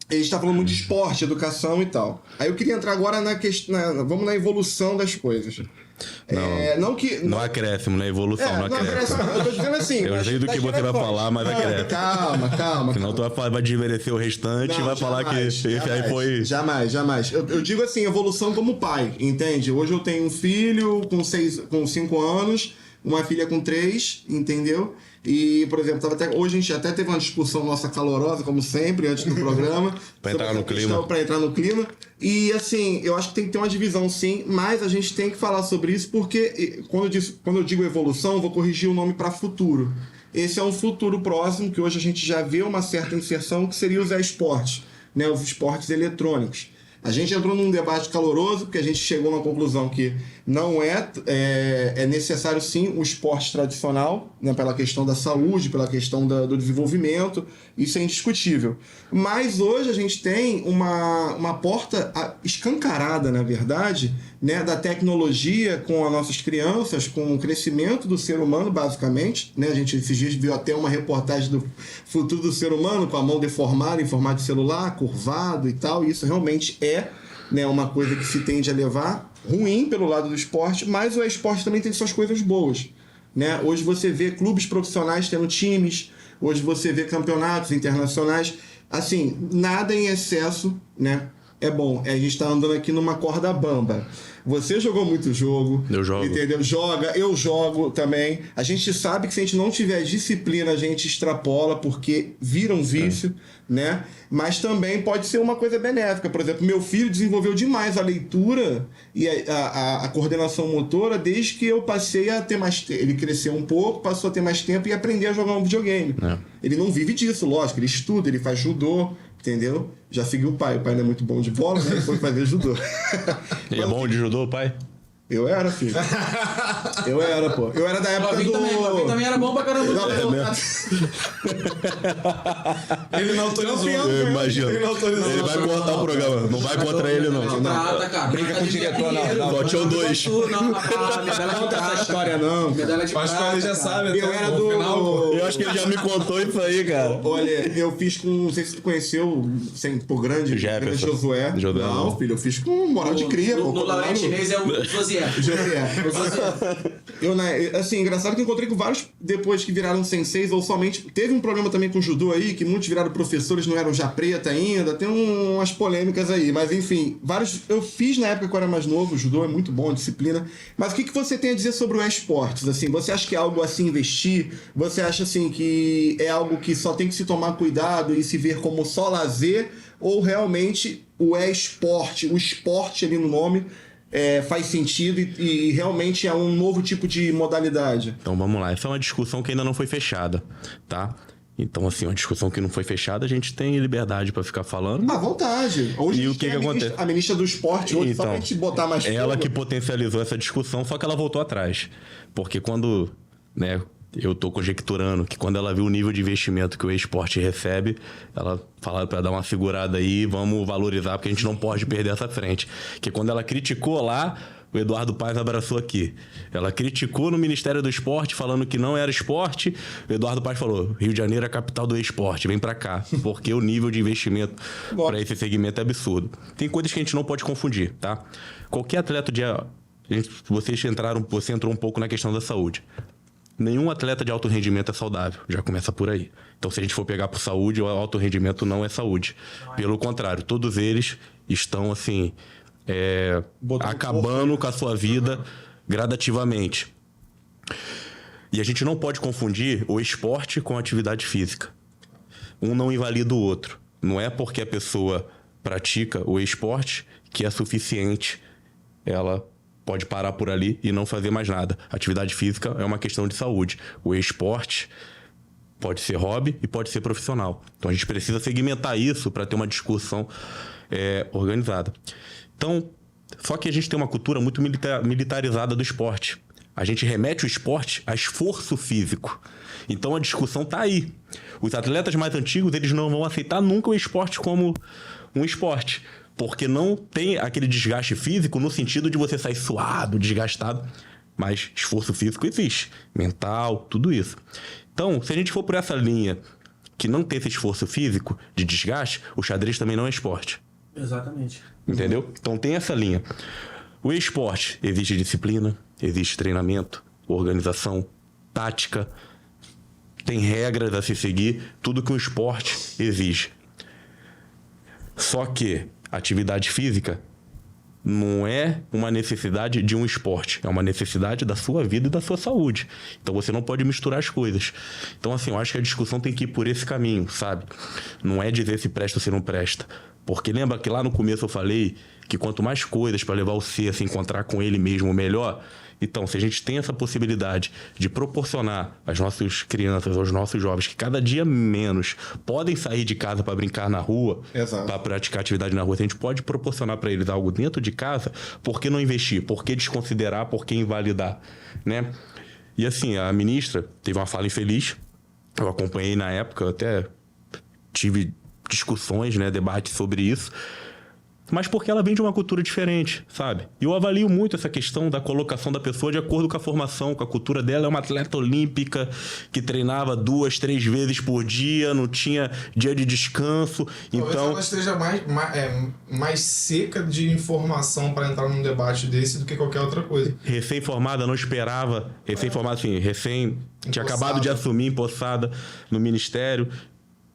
A gente tá falando muito de esporte, educação e tal. Aí eu queria entrar agora na questão. Vamos na evolução das coisas. Não acréscimo, né? Evolução, não acréscimo. Eu tô dizendo assim. Eu sei do que você vai falar, mas acréscimo. Calma. Senão tu vai desmerecer o restante e vai falar que esse aí foi. Jamais. Eu digo assim, evolução como pai, entende? Hoje eu tenho um filho com 5 anos, uma filha com 3, entendeu? E, por exemplo, hoje a gente até teve uma discussão nossa calorosa, como sempre, antes do programa. Para entrar no clima. Para entrar no clima. E, assim, eu acho que tem que ter uma divisão, sim, mas a gente tem que falar sobre isso porque, quando eu digo evolução, eu vou corrigir o nome para futuro. Esse é um futuro próximo, que hoje a gente já vê uma certa inserção, que seria os esportes, né? Os esportes eletrônicos. A gente entrou num debate caloroso, porque a gente chegou a uma conclusão que não é necessário, sim, o esporte tradicional, né, pela questão da saúde, pela questão do desenvolvimento, isso é indiscutível. Mas hoje a gente tem uma porta escancarada, na verdade, né, da tecnologia com as nossas crianças, com o crescimento do ser humano, basicamente. Né? A gente esses dias viu até uma reportagem do futuro do ser humano, com a mão deformada em formato de celular, curvado e tal, e isso realmente né, uma coisa que se tende a levar ruim pelo lado do esporte, mas o esporte também tem suas coisas boas. né? Hoje você vê clubes profissionais tendo times, hoje você vê campeonatos internacionais. Assim, nada em excesso, né? É bom. A gente tá andando aqui numa corda bamba. Você jogou muito jogo. Eu jogo. Entendeu? Eu jogo também. A gente sabe que se a gente não tiver disciplina, a gente extrapola, porque vira um vício, né? Mas também pode ser uma coisa benéfica. Por exemplo, meu filho desenvolveu demais a leitura e a coordenação motora desde que eu passei a ter mais... Ele cresceu um pouco, passou a ter mais tempo e aprender a jogar um videogame. Ele não vive disso, lógico. Ele estuda, ele faz judô, entendeu? Já seguiu o pai não é muito bom de bola, né? Ele foi fazer judô. Ele é bom de judô, pai? Eu era, filho. Eu era, pô. Eu era da época do... Também, também era bom pra caramba. Ele não autorizou. Eu imagino. Ele não autorizou. Ele vai cortar o programa. Não vai contra ele, não. Trata, cara. Brinca com o diretor, não. Vote ou dois. Medalha de essa prata. história, não. Medalha de Acho que ele já sabe. Eu até era o do... final. Eu acho que ele já me contou isso aí, cara. Olha, eu fiz com... Não sei se tu conheceu, por grande Jefferson. Josué. Josué, Não, não. filho, eu fiz com moral de cria. No laurentinês é o Josié. Josué. Assim, engraçado que encontrei com vários depois que viraram senseis ou somente... Teve um problema também com o judô aí, que muitos viraram professores, não eram já preta ainda. Tem umas polêmicas aí. Mas enfim, vários... Eu fiz na época que eu era mais novo, o judô é muito bom, a disciplina. Mas o que você tem a dizer sobre o esportes? Assim, você acha que é algo a se investir? Você acha assim que é algo que só tem que se tomar cuidado e se ver como só lazer? Ou realmente o esporte, o esporte ali no nome... faz sentido e realmente é um novo tipo de modalidade? Então vamos lá, essa é uma discussão que ainda não foi fechada, tá? Então, assim, uma discussão que não foi fechada, a gente tem liberdade pra ficar falando. À vontade. Hoje E o que acontece? A ministra do esporte, hoje, Então, só pra gente botar mais ela fogo. que potencializou essa discussão, só que ela voltou atrás. Porque quando, né, eu tô conjecturando que quando ela viu o nível de investimento que o esporte recebe, ela falou para dar uma segurada aí, vamos valorizar, porque a gente não pode perder essa frente. Que quando ela criticou lá, o Eduardo Paes abraçou aqui. Ela criticou no Ministério do Esporte, falando que não era esporte. O Eduardo Paes falou, Rio de Janeiro é a capital do esporte, vem para cá. Porque o nível de investimento para esse segmento é absurdo. Tem coisas que a gente não pode confundir, tá? Qualquer atleta você entrou um pouco na questão da saúde. Nenhum atleta de alto rendimento é saudável, já começa por aí. Então, se a gente for pegar por saúde, o alto rendimento não é saúde. Pelo contrário, todos eles estão, assim, acabando com a sua vida gradativamente. E a gente não pode confundir o esporte com a atividade física. Um não invalida o outro. Não é porque a pessoa pratica o esporte que é suficiente ela pode parar por ali e não fazer mais nada. Atividade física é uma questão de saúde. O esporte pode ser hobby e pode ser profissional. Então a gente precisa segmentar isso para ter uma discussão organizada. Então, só que a gente tem uma cultura muito militarizada do esporte. A gente remete o esporte a esforço físico. Então a discussão está aí. Os atletas mais antigos, eles não vão aceitar nunca o esporte como um esporte. Porque não tem aquele desgaste físico no sentido de você sair suado, desgastado. Mas esforço físico existe. Mental, tudo isso. Então, se a gente for por essa linha que não tem esse esforço físico de desgaste, o xadrez também não é esporte. Exatamente. Entendeu? Então tem essa linha. O esporte existe disciplina, existe treinamento, organização, tática, tem regras a se seguir, tudo que um esporte exige. Só que atividade física não é uma necessidade de um esporte, é uma necessidade da sua vida e da sua saúde. Então você não pode misturar as coisas. Então, assim, eu acho que a discussão tem que ir por esse caminho, sabe? Não é dizer se presta ou se não presta. Porque lembra que lá no começo eu falei que quanto mais coisas para levar o ser a se encontrar com ele mesmo, melhor. Então, se a gente tem essa possibilidade de proporcionar às nossas crianças, aos nossos jovens, que cada dia menos podem sair de casa para brincar na rua, para praticar atividade na rua, se a gente pode proporcionar para eles algo dentro de casa, por que não investir? Por que desconsiderar? Por que invalidar? Né? E assim, a ministra teve uma fala infeliz, eu acompanhei na época, até tive discussões, né, debates sobre isso. mas porque ela vem de uma cultura diferente, sabe? E eu avalio muito essa questão da colocação da pessoa de acordo com a formação, com a cultura dela. É uma atleta olímpica que treinava 2, 3 vezes por dia, não tinha dia de descanso. Talvez então ela esteja mais seca de informação para entrar num debate desse do que qualquer outra coisa. Recém-formada, não esperava. Recém-formada, assim, tinha acabado de assumir, empossada no ministério.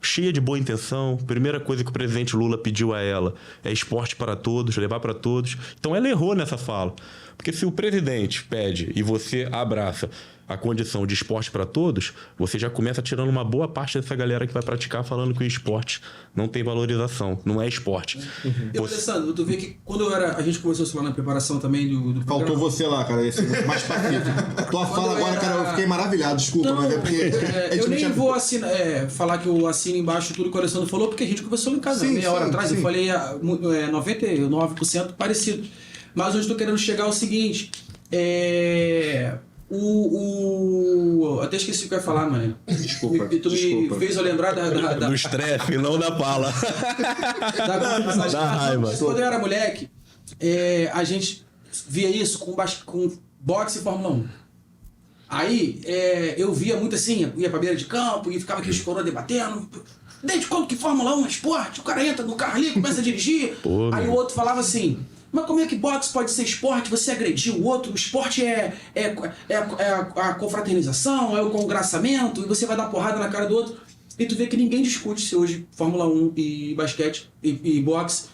Cheia de boa intenção. Primeira coisa que o presidente Lula pediu a ela é esporte para todos, levar para todos. Então ela errou nessa fala. Porque se o presidente pede e você abraça a condição de esporte para todos, você já começa tirando uma boa parte dessa galera que vai praticar falando que o esporte não tem valorização, não é esporte. Eu, Alessandro, tu vê que quando a gente começou a falar na preparação também do Faltou programa, você lá, cara, esse mais pacífico. Tua fala agora, cara, eu fiquei maravilhado, desculpa, não, mas é porque... eu nem vou falar que eu assino embaixo tudo que o Alessandro falou, porque a gente conversou em casa meia hora atrás, eu falei 99% parecido. Mas onde eu estou querendo chegar é o seguinte, até esqueci o que eu ia falar, mano. Desculpa. Tu me fez eu lembrar Do estresse, não da fala. da raiva. Quando eu era moleque, a gente via isso com boxe e Fórmula 1. Aí eu via muito assim, ia pra beira de campo e ficava aqueles coroas debatendo. Desde quando que Fórmula 1 é esporte? O cara entra no carro ali, começa a dirigir. Aí o outro falava assim: mas como é que boxe pode ser esporte? Você agrediu o outro, o esporte é a confraternização, é o congraçamento, e você vai dar porrada na cara do outro. E tu vê que ninguém discute se hoje Fórmula 1 e basquete e boxe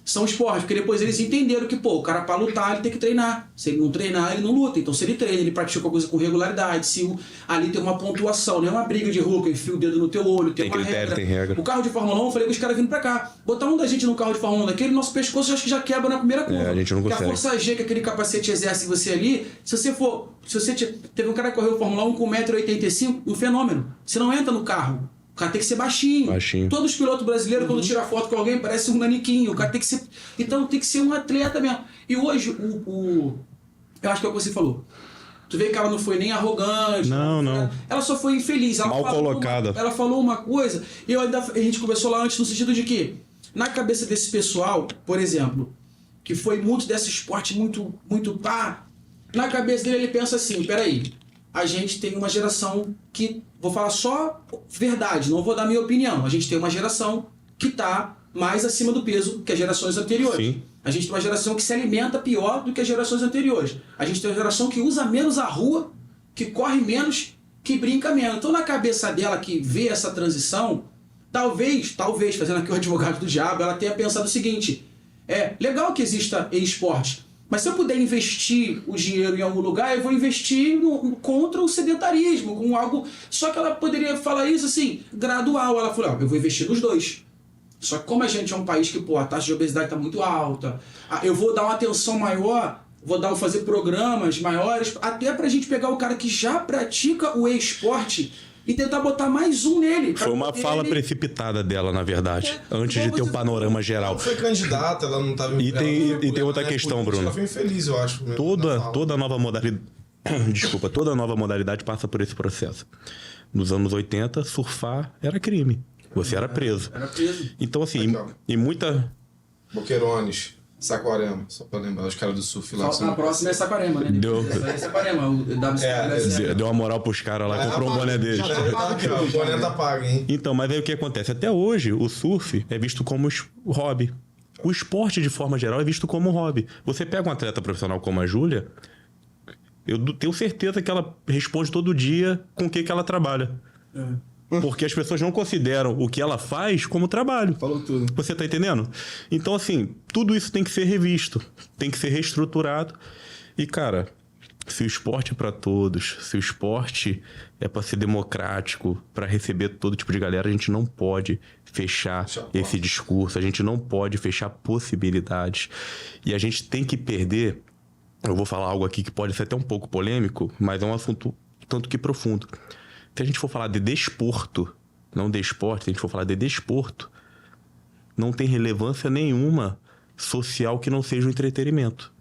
são esportes, porque depois eles entenderam que, o cara pra lutar ele tem que treinar. Se ele não treinar, ele não luta. Então se ele treina, ele pratica alguma coisa com regularidade, se ali tem uma pontuação, não é uma briga de rua que enfia o dedo no teu olho, tem uma critério, regra. tem regra. O carro de Fórmula 1, eu falei com os caras vindo pra cá. Botar um da gente no carro de Fórmula 1 daquele, nosso pescoço acho que já quebra na primeira curva. A gente não consegue. Porque a força G que aquele capacete exerce em você ali, se você teve um cara que correu Fórmula 1 com 1,85 m, um fenômeno. Você não entra no carro. O cara tem que ser baixinho. Todos os pilotos brasileiros, quando tiram foto com alguém, parece um naniquinho. O cara tem que ser... Então tem que ser um atleta mesmo. E hoje, eu acho que é o que você falou. Tu vê que ela não foi nem arrogante. Não. Ela só foi infeliz. Ela mal colocada. Ela falou uma coisa, e a gente conversou lá antes no sentido de que, na cabeça desse pessoal, por exemplo, que foi muito desse esporte, muito pá, na cabeça dele ele pensa assim: peraí, a gente tem uma geração que, vou falar só verdade, não vou dar minha opinião, a gente tem uma geração que tá mais acima do peso que as gerações anteriores. Sim. A gente tem uma geração que se alimenta pior do que as gerações anteriores. A gente tem uma geração que usa menos a rua, que corre menos, que brinca menos. Então, na cabeça dela que vê essa transição, talvez, fazendo aqui o advogado do diabo, ela tenha pensado o seguinte: legal que exista esporte, mas se eu puder investir o dinheiro em algum lugar, eu vou investir contra o sedentarismo, com algo... Só que ela poderia falar isso assim, gradual. Ela falou: eu vou investir nos dois. Só que como a gente é um país que, a taxa de obesidade está muito alta, eu vou dar uma atenção maior, vou fazer programas maiores, até pra gente pegar o cara que já pratica o esporte e tentar botar mais um nele. Foi uma fala precipitada dela, na verdade, antes de ter o panorama geral. Ela foi candidata, ela não estava... E tem outra questão, Bruno. Ela foi infeliz, eu acho. Toda nova modalidade... Desculpa, toda nova modalidade passa por esse processo. Nos anos 80, surfar era crime. Você era preso. Então, assim, e muita... Boqueirones, Saquarema, só pra lembrar, os caras do surf lá. A próxima é Saquarema, né? É Saquarema, deu uma moral pros caras lá, comprou um boné deles. O boné tá pago, hein? Então, mas aí o que acontece? Até hoje, o surf é visto como hobby. O esporte, de forma geral, é visto como hobby. Você pega um atleta profissional como a Júlia, eu tenho certeza que ela responde todo dia com o que ela trabalha. Porque as pessoas não consideram o que ela faz como trabalho. Falou tudo. Você tá entendendo? Então, assim, tudo isso tem que ser revisto, tem que ser reestruturado. E, cara, se o esporte é para todos, se o esporte é para ser democrático, para receber todo tipo de galera, a gente não pode fechar esse discurso, a gente não pode fechar possibilidades. E a gente tem que perder... Eu vou falar algo aqui que pode ser até um pouco polêmico, mas é um assunto tanto que profundo. Se a gente for falar de desporto, não de esporte, se a gente for falar de desporto, não tem relevância nenhuma social que não seja o entretenimento.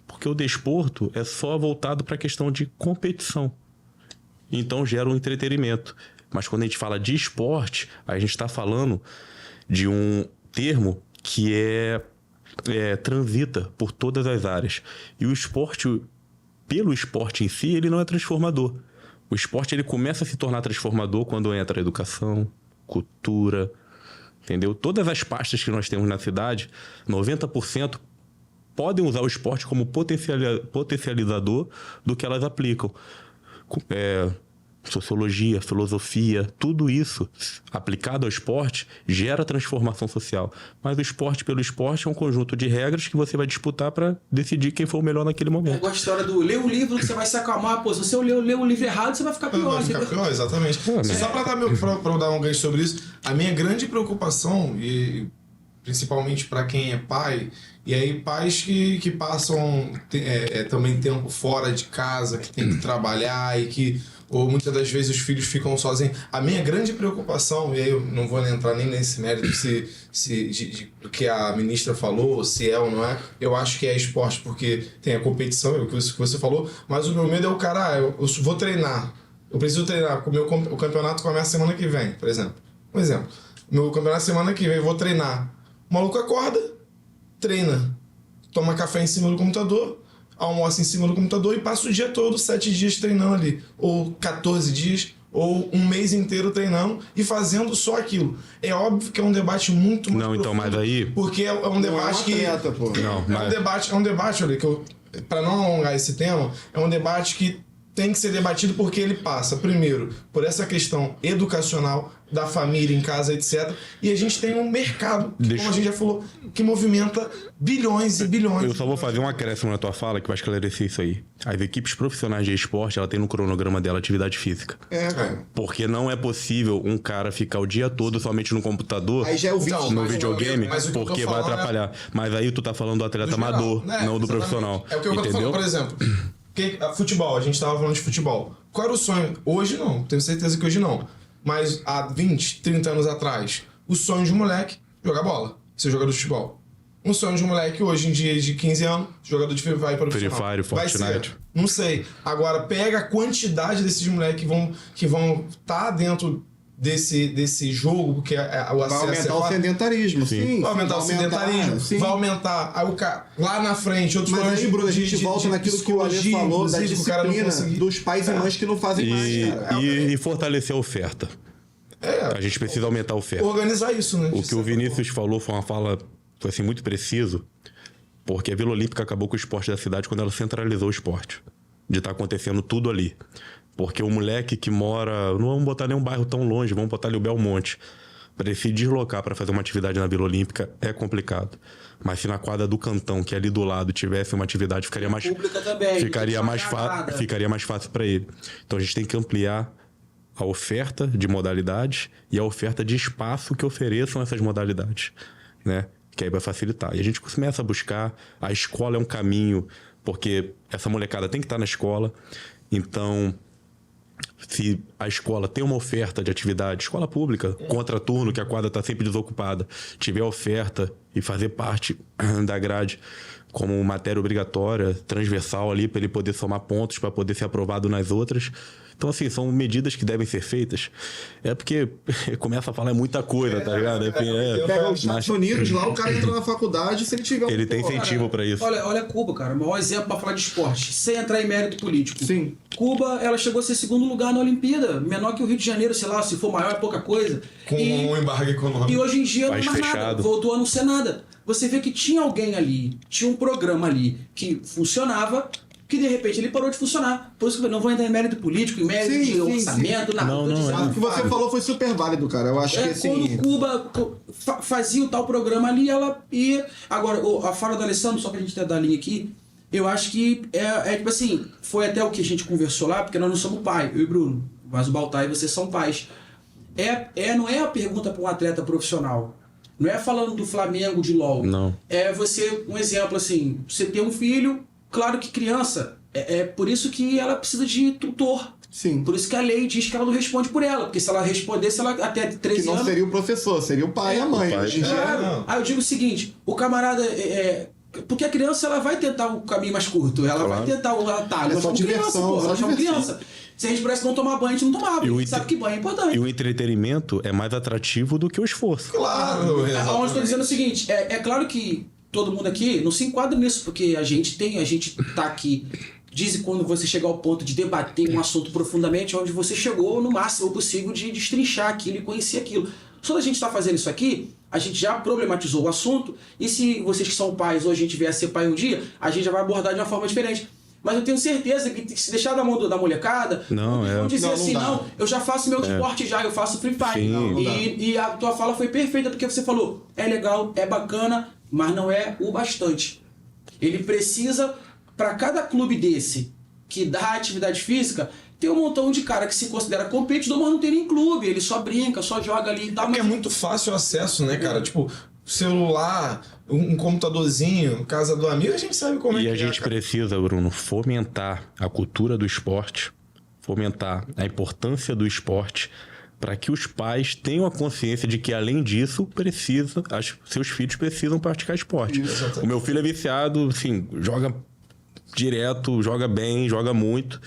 Porque o desporto é só voltado para a questão de competição. Então gera um entretenimento. Mas quando a gente fala de esporte, a gente está falando de um termo que é transita por todas as áreas. E o esporte, pelo esporte em si, ele não é transformador. O esporte ele começa a se tornar transformador quando entra a educação, cultura, entendeu? Todas as pastas que nós temos na cidade, 90% podem usar o esporte como potencializador do que elas aplicam. Sociologia, filosofia, tudo isso aplicado ao esporte gera transformação social. Mas o esporte pelo esporte é um conjunto de regras que você vai disputar para decidir quem for o melhor naquele momento. Eu gosto da história do ler um livro que você vai se acalmar. Pô, se você ler um livro errado, você vai ficar pior. Vai ficar pior, exatamente. Só para dar um gancho sobre isso, a minha grande preocupação, e principalmente para quem é pai, e aí pais que passam também tempo fora de casa, que tem que trabalhar e que ou muitas das vezes os filhos ficam sozinhos. A minha grande preocupação, e aí eu não vou entrar nem nesse mérito do que a ministra falou, se é ou não é, eu acho que é esporte porque tem a competição, é o que você falou, mas o meu medo é o cara, eu vou treinar, eu preciso treinar, o campeonato começa semana que vem, por exemplo. Um exemplo, meu campeonato semana que vem, eu vou treinar. O maluco acorda, treina, toma café em cima do computador, almoça em cima do computador e passa o dia todo, 7 dias treinando ali, ou 14 dias, ou um mês inteiro treinando e fazendo só aquilo. É óbvio que é um debate muito Não, profundo, então, mas aí... porque é um debate que... É um debate, olha, que eu, para não alongar esse tema, é um debate que tem que ser debatido porque ele passa, primeiro, por essa questão educacional da família em casa, etc. E a gente tem um mercado, como a gente já falou, que movimenta bilhões e bilhões. Eu só vou fazer um acréscimo na tua fala que vai esclarecer isso aí. As equipes profissionais de esporte, ela tem no cronograma dela atividade física. Porque não é possível um cara ficar o dia todo somente no computador, aí já é o vídeo, no videogame, porque vai atrapalhar. Mas aí tu tá falando do atleta amador, não do profissional. É o que eu tô falando, por exemplo. Futebol, a gente tava falando de futebol. Qual era o sonho? Hoje não, tenho certeza que hoje não. Mas há 20, 30 anos atrás, o sonho de um moleque, jogar bola, ser jogador de futebol. Um sonho de um moleque hoje em dia de 15 anos, jogador de Free Fire profissional. Free Fire, Fortnite. Não sei. Agora, pega a quantidade desses moleques que vão estar dentro desse jogo, porque o acesso vai aumentar o sedentarismo, sim. Vai aumentar o sedentarismo, sim. Vai aumentar aí o cara, lá na frente, outros mas aí, Bruno, a gente volta naquilo que o Ale falou, da disciplina dos pais e mães que não fazem mais, cara. E fortalecer a oferta. A gente precisa aumentar a oferta. Organizar isso, né? O que o Vinícius falou foi uma fala assim, muito preciso, porque a Vila Olímpica acabou com o esporte da cidade quando ela centralizou o esporte. De estar acontecendo tudo ali. Porque o moleque que mora... Não vamos botar nenhum bairro tão longe, vamos botar ali o Belmonte. Para ele se deslocar para fazer uma atividade na Vila Olímpica é complicado. Mas se na quadra do Cantão, que é ali do lado, tivesse uma atividade, ficaria mais fácil para ele. Então a gente tem que ampliar a oferta de modalidades e a oferta de espaço que ofereçam essas modalidades, né? Que aí vai facilitar. E a gente começa a buscar, a escola é um caminho, porque essa molecada tem que estar na escola. Então, se a escola tem uma oferta de atividade, escola pública, contraturno, que a quadra está sempre desocupada, tiver oferta e fazer parte da grade como matéria obrigatória, transversal ali, para ele poder somar pontos, para poder ser aprovado nas outras. Então, assim, são medidas que devem ser feitas. É porque começa a falar muita coisa, tá ligado? Pega os Estados Unidos, lá o cara entra na faculdade se ele tiver... Ele tem incentivo para isso. Olha Cuba, cara, o maior exemplo para falar de esporte, sem entrar em mérito político. Sim. Cuba, ela chegou a ser segundo lugar na Olimpíada, menor que o Rio de Janeiro, sei lá, se for maior é pouca coisa. Com um embargo econômico. E hoje em dia não é mais fechado. nada, voltou a não ser nada. Você vê que tinha alguém ali, tinha um programa ali que funcionava, que de repente ele parou de funcionar. Por isso que eu não vou entrar em mérito político, em mérito de orçamento, nada. O que você falou foi super válido, cara. Eu acho que assim... Quando Cuba fazia o tal programa ali, ela ia... Agora, a fala do Alessandro, só pra gente ter da linha aqui, eu acho que tipo assim, foi até o que a gente conversou lá, porque nós não somos pai, eu e Bruno, mas o Baltar e vocês são pais. Não é a pergunta para um atleta profissional. Não é falando do Flamengo de LOL. Não. É você, um exemplo assim, você tem um filho, claro que criança, é por isso que ela precisa de tutor. Sim. Por isso que a lei diz que ela não responde por ela. Porque se ela respondesse, ela até 13 anos... Que não seria o professor, seria o pai e a mãe. Aí eu digo o seguinte, o camarada... porque a criança ela vai tentar o caminho mais curto, ela vai tentar o atalho. É só diversão, nós somos criança. Se a gente pudesse não tomar banho, a gente não tomava. A gente sabe que banho é importante. E o entretenimento é mais atrativo do que o esforço. Claro. Onde estou dizendo o seguinte, é claro que todo mundo aqui não se enquadra nisso, porque a gente tá aqui, diz quando você chegar ao ponto de debater um assunto profundamente, onde você chegou no máximo possível de destrinchar aquilo e conhecer aquilo. Só a gente está fazendo isso aqui, a gente já problematizou o assunto, e se vocês que são pais ou a gente vier a ser pai um dia, a gente já vai abordar de uma forma diferente. Mas eu tenho certeza que se deixar na mão da molecada, vão dizer assim, não, eu já faço meu esporte já, eu faço Free Fire. E a tua fala foi perfeita, porque você falou, é legal, é bacana, mas não é o bastante. Ele precisa, para cada clube desse que dá atividade física, tem um montão de cara que se considera competidor, mas não tem nem clube, ele só brinca, só joga ali e tal. Porque é muito fácil o acesso, né, cara? Tipo, celular, um computadorzinho, casa do amigo, a gente sabe como é que é. E a gente precisa, Bruno, fomentar a cultura do esporte, fomentar a importância do esporte, para que os pais tenham a consciência de que, além disso, seus filhos precisam praticar esporte. Exatamente. O meu filho é viciado, assim, joga direto, joga bem, joga muito,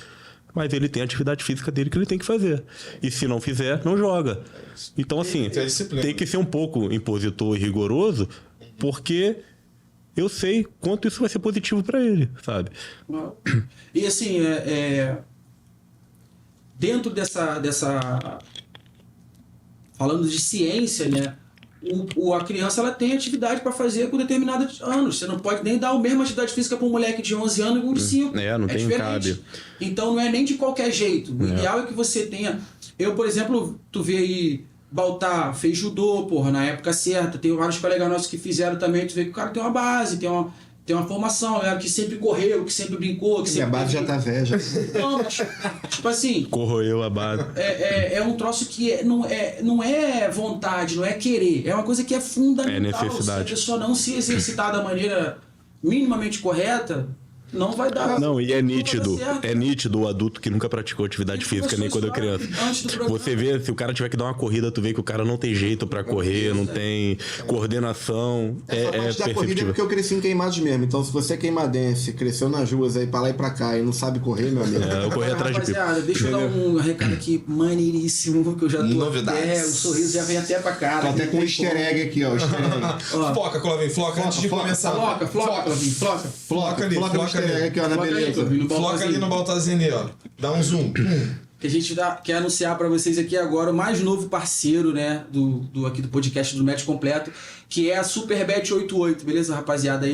mas ele tem a atividade física dele que ele tem que fazer. E se não fizer, não joga. Então, assim, tem que ser um pouco impositor e rigoroso, porque eu sei quanto isso vai ser positivo para ele, sabe? E, assim, dentro dessa... Falando de ciência, né? A criança ela tem atividade para fazer com determinados anos. Você não pode nem dar a mesma atividade física para um moleque de 11 anos e um de 5. Não tem cabe. Então não é nem de qualquer jeito. O ideal é que você tenha... Eu, por exemplo, tu vê aí, Baltar fez judô, porra, na época certa. Tem vários colegas nossos que fizeram também. Tu vê que o cara tem uma base, tem uma formação, né? Que sempre correu, que sempre brincou. Que sempre a base já tá velha. Não, mas, tipo assim... Corroeu a base. É um troço que não é vontade, não é querer. É uma coisa que é fundamental. É necessidade. Se a pessoa não se exercitar da maneira minimamente correta, não vai dar. Não, e é nítido o adulto que nunca praticou atividade física, nem quando é criança. Você vê, se o cara tiver que dar uma corrida, tu vê que o cara não tem jeito pra correr, não tem coordenação. A parte da corrida é porque eu cresci em Queimados mesmo. Então, se você é queimadense, cresceu nas ruas aí pra lá e pra cá e não sabe correr, meu amigo. Eu corri atrás de pipa. Rapaziada, deixa eu dar um recado aqui maneiríssimo, que eu já tô... Novidades. O sorriso já vem até pra cara. Tô até com um easter egg aqui, ó. Foca, Clovinho, floca antes de começar. Floca, Clovinho, floca. Floca ali, floca ali. Aqui, ó, na beleza. Floca ali no Baltazinho ali, ó. Dá um zoom. Que a gente quer anunciar para vocês aqui agora o mais novo parceiro, né, aqui do podcast do Match Completo, que é a Superbet 88, beleza, rapaziada?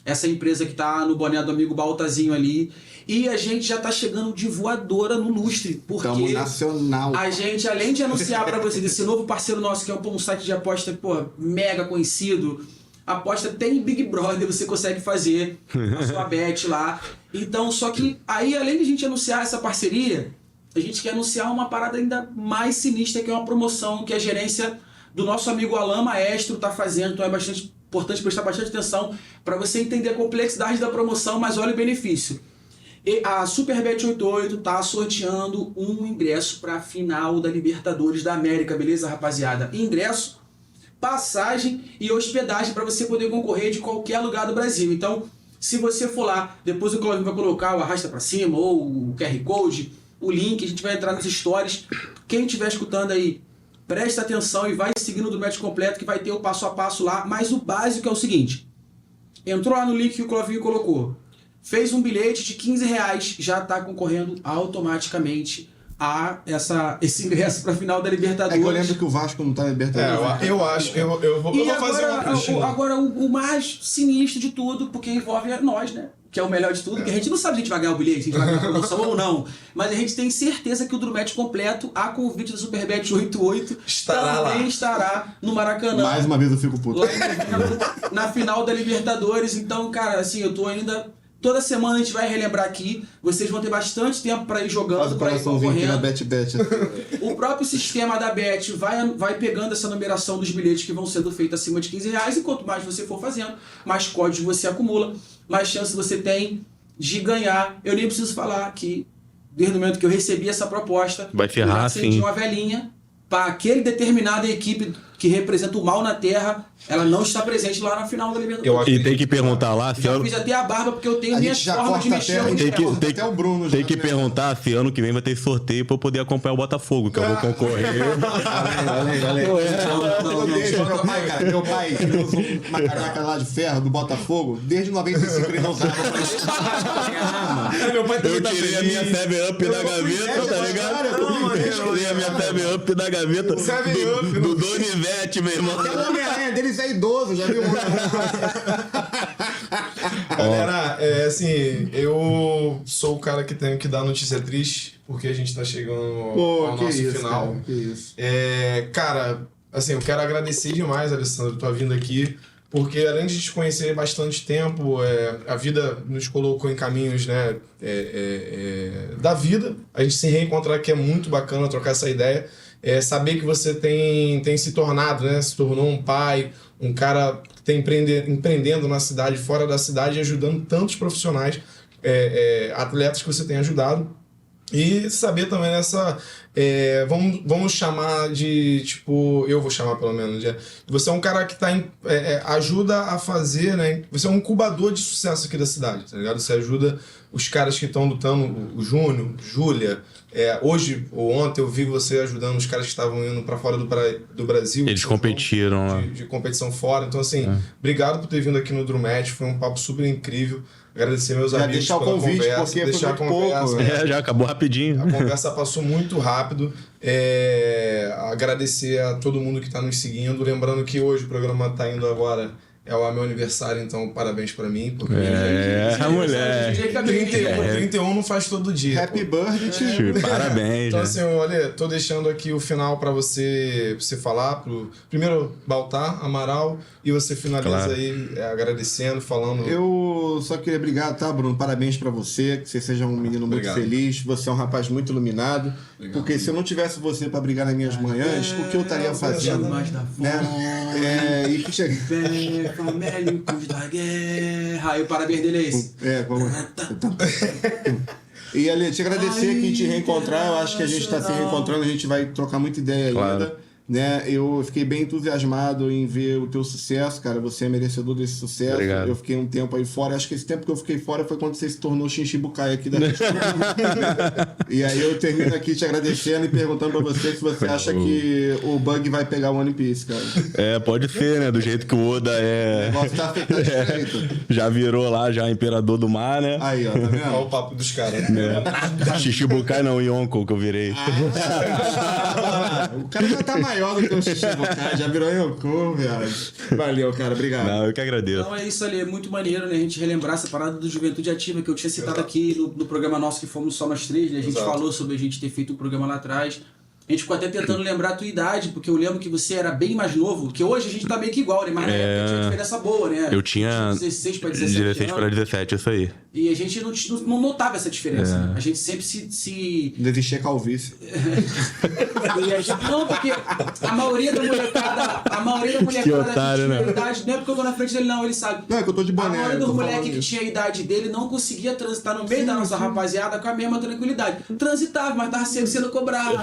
Essa empresa que tá no boné do amigo Baltazinho ali. E a gente já tá chegando de voadora no lustre, porque Tamo nacional. A gente, além de anunciar para vocês esse novo parceiro nosso, que é um site de aposta, pô, mega conhecido, aposta tem Big Brother, você consegue fazer a sua bet lá. Então, só que aí, além de a gente anunciar essa parceria, a gente quer anunciar uma parada ainda mais sinistra, que é uma promoção que a gerência do nosso amigo Alain Maestro está fazendo. Então é bastante importante prestar bastante atenção para você entender a complexidade da promoção, mas olha o benefício. E a Superbet 88 está sorteando um ingresso para a final da Libertadores da América, beleza, rapaziada? Ingresso, passagem e hospedagem para você poder concorrer de qualquer lugar do Brasil. Então, se você for lá, depois o Cláudio vai colocar o arrasta para cima ou o QR Code, o link, a gente vai entrar nos stories. Quem estiver escutando aí, presta atenção e vai seguindo do Match Completo, que vai ter o passo a passo lá. Mas o básico é o seguinte: entrou lá no link que o Clovinho colocou, fez um bilhete de R$15, já está concorrendo automaticamente a esse ingresso para a final da Libertadores. É que eu lembro que o Vasco não está na Libertadores. Eu acho, eu vou fazer uma praxinha. Agora, o mais sinistro de tudo, porque envolve nós, né? Que é o melhor de tudo, que a gente não sabe se a gente vai ganhar o bilhete, se a gente vai ganhar a promoção ou não. Mas a gente tem certeza que o Match Completo, a convite da Superbet 88, também estará no Maracanã. Mais uma vez eu fico puto. Lá na final da Libertadores. Então, cara, assim, eu tô ainda... Toda semana a gente vai relembrar aqui. Vocês vão ter bastante tempo para ir jogando, para ir concorrendo. Na Bet. O próprio sistema da Bet vai pegando essa numeração dos bilhetes que vão sendo feitos acima de R$15. E quanto mais você for fazendo, mais códigos você acumula, mais chance você tem de ganhar. Eu nem preciso falar que, desde o momento que eu recebi essa proposta, vai ferrar, eu acendi uma velhinha para aquele determinada equipe que representa o mal na Terra, ela não está presente lá na final da Libertadores. E tem que perguntar lá se Já fiz até a barba, porque eu tenho A minhas gente já formas de corta mexer. até, onde quer. até o Bruno. Tem já, que né? perguntar se ano que vem vai ter sorteio pra eu poder acompanhar o Botafogo, que eu vou concorrer. Eu deixo meu pai, cara. Meu pai, que usa uma casaca lá de ferro do Botafogo, desde 95 ele não usava. Meu pai também Eu tá tirei a feliz. minha 7-Up da gaveta, tá ligado? Eu tirei a minha 7-Up da gaveta 7-Up, do Donivete, meu irmão. Até o Homem-Aranha deles é idoso, já viu? Galera, assim, eu sou o cara que tenho que dar notícia triste, porque a gente tá chegando ao nosso final. Cara, que isso. Cara, assim, eu quero agradecer demais, Alessandro, tua vinda aqui, porque além de te conhecer bastante tempo, a vida nos colocou em caminhos, né, da vida. A gente se reencontrar aqui é muito bacana, trocar essa ideia. Saber que você tem se tornado, né, se tornou um pai, um cara que está empreendendo na cidade, fora da cidade, e ajudando tantos profissionais, atletas que você tem ajudado. E saber também nessa... vamos chamar de... Tipo, eu vou chamar pelo menos. Você é um cara que ajuda a fazer, né? Você é um incubador de sucesso aqui da cidade, tá ligado? Você ajuda os caras que estão lutando, o Júnior, Júlia. Hoje ou ontem eu vi você ajudando os caras que estavam indo para fora do Brasil. Eles competiram lá. De competição fora. Então, assim, obrigado por ter vindo aqui no Drumatch. Foi um papo super incrível. Agradecer meus amigos deixar o pela convite, conversa. porque Deixar a foi muito conversa. pouco. Já acabou rapidinho. A conversa passou muito rápido. Agradecer a todo mundo que está nos seguindo. Lembrando que hoje o programa está indo agora. É o meu aniversário, então parabéns pra mim. Porque Mulher. 31 não faz todo dia. Happy birthday. Parabéns. Então, né? assim, olha, tô deixando aqui o final pra você falar. Primeiro, Baltar, Amaral, e você finaliza aí agradecendo, falando. Eu só queria obrigado, tá, Bruno? Parabéns pra você, que você seja um menino muito feliz. Você é um rapaz muito iluminado. Porque se eu não tivesse você pra brigar nas minhas manhãs, o que eu estaria fazendo? Mais da fome. Né? E que chega. Famélicos da guerra. E o parabéns dele é esse. Vamos. E ali, te agradecer aqui, te reencontrar. Eu acho que a gente está se reencontrando, a gente vai trocar muita ideia ainda. Né? Eu fiquei bem entusiasmado em ver o teu sucesso, cara. Você é merecedor desse sucesso. Obrigado. Eu fiquei um tempo aí fora. Acho que esse tempo que eu fiquei fora foi quando você se tornou Shinchibukai aqui da E aí eu termino aqui te agradecendo e perguntando pra você se você acha que o Bug vai pegar o One Piece, cara. Pode ser, né? Do jeito que o Oda O negócio tá afetando direito. já virou lá, já imperador do mar, né? Aí, ó, tá vendo? Olha o papo dos caras. Shichibukai não, Yonko que eu virei. O cara já tá maior do que o Shinchibukai, já virou Yonkou, velho. Valeu, cara, obrigado. Não, eu que agradeço. Então é isso ali, é muito maneiro, né? A gente relembrar essa parada do Juventude Ativa que eu tinha citado aqui no programa nosso que fomos só nós três, né? A gente falou sobre a gente ter feito um programa lá atrás. A gente ficou até tentando lembrar a tua idade, porque eu lembro que você era bem mais novo, que hoje a gente tá meio que igual, né? Mas na época tinha diferença boa, né? Eu tinha 16 para 17 16 para 17, isso aí. E a gente não notava essa diferença. Né? A gente sempre se... Desistir calvície. Não, porque a maioria da molecada Que otário, tinha né? idade, não é porque eu tô na frente dele, não, ele sabe. Não, é que eu tô de boné. A maioria eu dos tô falando moleques que isso. tinha a idade dele não conseguia transitar no meio da nossa rapaziada com a mesma tranquilidade. Transitava, mas tava sempre sendo cobrado.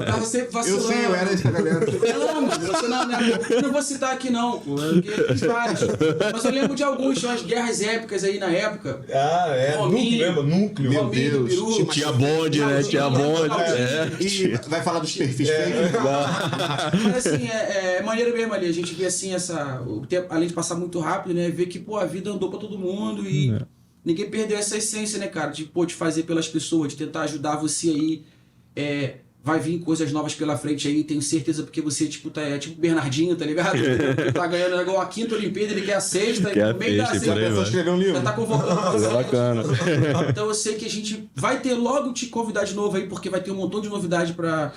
Tava sempre Eu vacilando. sei, eu era essa galera. Não, mas você eu não vou citar aqui não, pô, porque tem vários. Mas eu lembro de alguns, tinha umas guerras épicas aí na época. Núcleo. Meu Rominho, Deus. Peru, Tinha bonde, né? Tinha bonde. E vai falar dos perfis fake? Mas assim, é maneiro mesmo ali. A gente vê assim o tempo, além de passar muito rápido, né? Ver que, pô, a vida andou pra todo mundo e ninguém perdeu essa essência, né, cara? De fazer pelas pessoas, de tentar ajudar você aí. Vai vir coisas novas pela frente aí, tenho certeza, porque você tipo Bernardinho, tá ligado? Tá ganhando igual a quinta Olimpíada, ele quer a sexta, Quer e a no meio da sexta, por aí sexta vai. Escrever um livro. já tá convocando. É bacana. Então eu sei que a gente vai ter logo te convidar de novo aí, porque vai ter um montão de novidade pra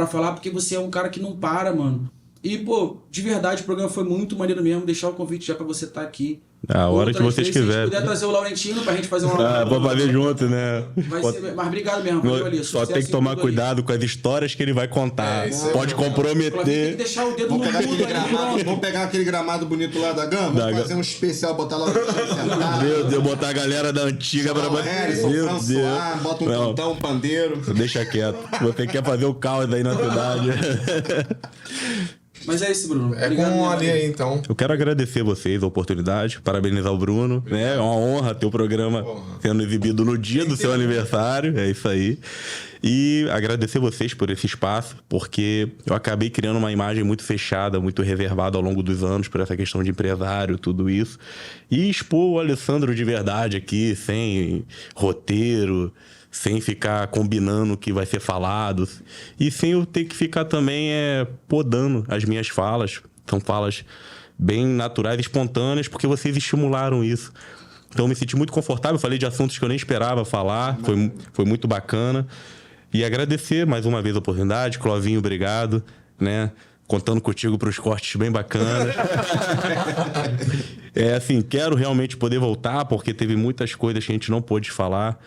falar, porque você é um cara que não para, mano. E, pô, de verdade, o programa foi muito maneiro mesmo. Deixar o convite já pra você estar aqui. A hora Outras que vocês vezes, quiserem. Se puder trazer o Laurentino pra gente fazer uma... Vou fazer junto, né? Vai ser... Mas obrigado mesmo, valeu ali. Só Sucesso tem que em tomar tudo ali. cuidado com as histórias que ele vai contar. Isso aí. Pode Tem que comprometer. deixar o dedo Vamos no pegar, mundo aquele aí, gramado, pronto. vamos pegar aquele gramado bonito lá da Gama, vamos fazer um especial, botar lá o sentado. Meu Deus, botar a galera da antiga pra Harrison, Meu François, bota um Não. cantão, um pandeiro. Deixa quieto. Você quer fazer o caos aí na cidade. Mas é isso, Bruno. É Obrigado, com minha ali amiga. aí, então. Eu quero agradecer vocês a oportunidade, parabenizar o Bruno, né? É uma honra ter o programa sendo exibido no dia do seu aniversário, é isso aí. E agradecer vocês por esse espaço, porque eu acabei criando uma imagem muito fechada, muito reservada ao longo dos anos por essa questão de empresário, tudo isso. E expor o Alessandro de verdade aqui, sem roteiro, sem ficar combinando o que vai ser falado, e sem eu ter que ficar também podando as minhas falas. São falas bem naturais e espontâneas, porque vocês estimularam isso. Então eu me senti muito confortável, falei de assuntos que eu nem esperava falar, foi muito bacana. E agradecer mais uma vez a oportunidade. Clovinho, obrigado, né? Contando contigo para os cortes bem bacanas. Assim, quero realmente poder voltar, porque teve muitas coisas que a gente não pôde falar,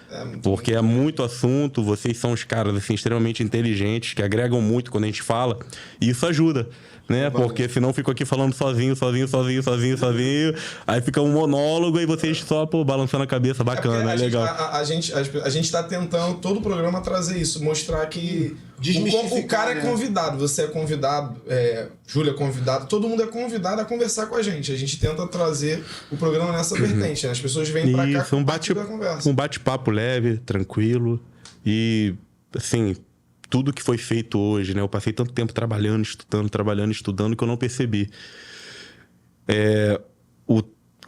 porque é muito assunto. Vocês são os caras, assim, extremamente inteligentes, que agregam muito quando a gente fala, e isso ajuda, né? Porque senão eu fico aqui falando sozinho, aí fica um monólogo e vocês só, balançando a cabeça, bacana, é legal. A gente tá tentando, todo o programa, trazer isso, mostrar que o cara é convidado, você é convidado, Júlia é convidado, todo mundo é convidado a conversar com a gente. A gente tenta trazer o programa nessa vertente, né? As pessoas vêm pra cá um bate-papo leve, tranquilo, e assim, tudo que foi feito hoje, né? Eu passei tanto tempo trabalhando, estudando, que eu não percebi o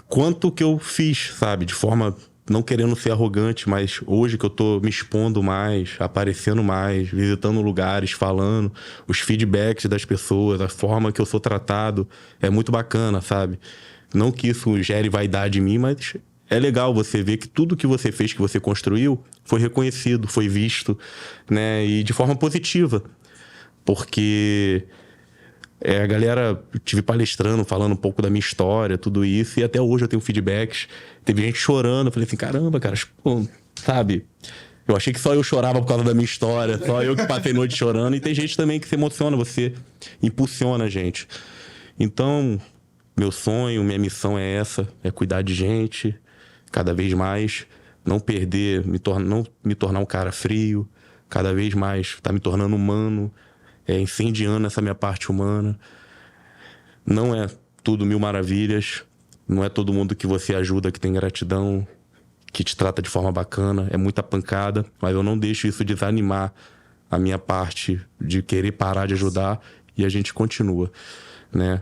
quanto que eu fiz, sabe? De forma, não querendo ser arrogante, mas hoje que eu tô me expondo mais, aparecendo mais, visitando lugares, falando, os feedbacks das pessoas, a forma que eu sou tratado, é muito bacana, sabe? Não que isso gere vaidade em mim, mas é legal você ver que tudo que você fez, que você construiu, foi reconhecido, foi visto, né? E de forma positiva. Porque a galera, eu tive palestrando, falando um pouco da minha história, tudo isso, e até hoje eu tenho feedbacks. Teve gente chorando, eu falei assim, caramba, cara, sabe? Eu achei que só eu chorava por causa da minha história, só eu que passei noite chorando, e tem gente também que se emociona, você impulsiona a gente. Então, meu sonho, minha missão é essa, é cuidar de gente cada vez mais, não perder, não me tornar um cara frio, cada vez mais tá me tornando humano, incendiando essa minha parte humana. Não é tudo mil maravilhas, não é todo mundo que você ajuda que tem gratidão, que te trata de forma bacana, é muita pancada, mas eu não deixo isso desanimar a minha parte de querer parar de ajudar, e a gente continua, né?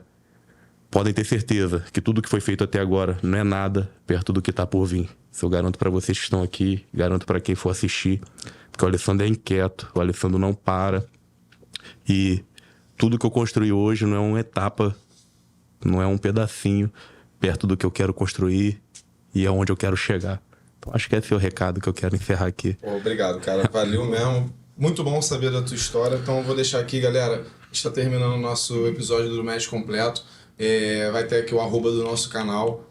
Podem ter certeza que tudo que foi feito até agora não é nada perto do que está por vir. Isso eu garanto para vocês que estão aqui, garanto para quem for assistir, porque o Alessandro é inquieto, o Alessandro não para. E tudo que eu construí hoje não é uma etapa, não é um pedacinho perto do que eu quero construir e aonde eu quero chegar. Então acho que esse é o recado que eu quero encerrar aqui. Obrigado, cara. Valeu mesmo. Muito bom saber da tua história. Então eu vou deixar aqui, galera. A gente está terminando o nosso episódio do Match Completo. Vai ter aqui o @ do nosso canal,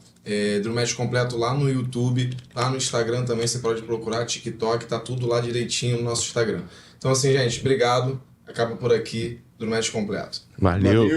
do Match Completo, lá no YouTube, lá no Instagram também, você pode procurar, TikTok, tá tudo lá direitinho no nosso Instagram. Então assim, gente, obrigado, acaba por aqui do Match Completo. Valeu.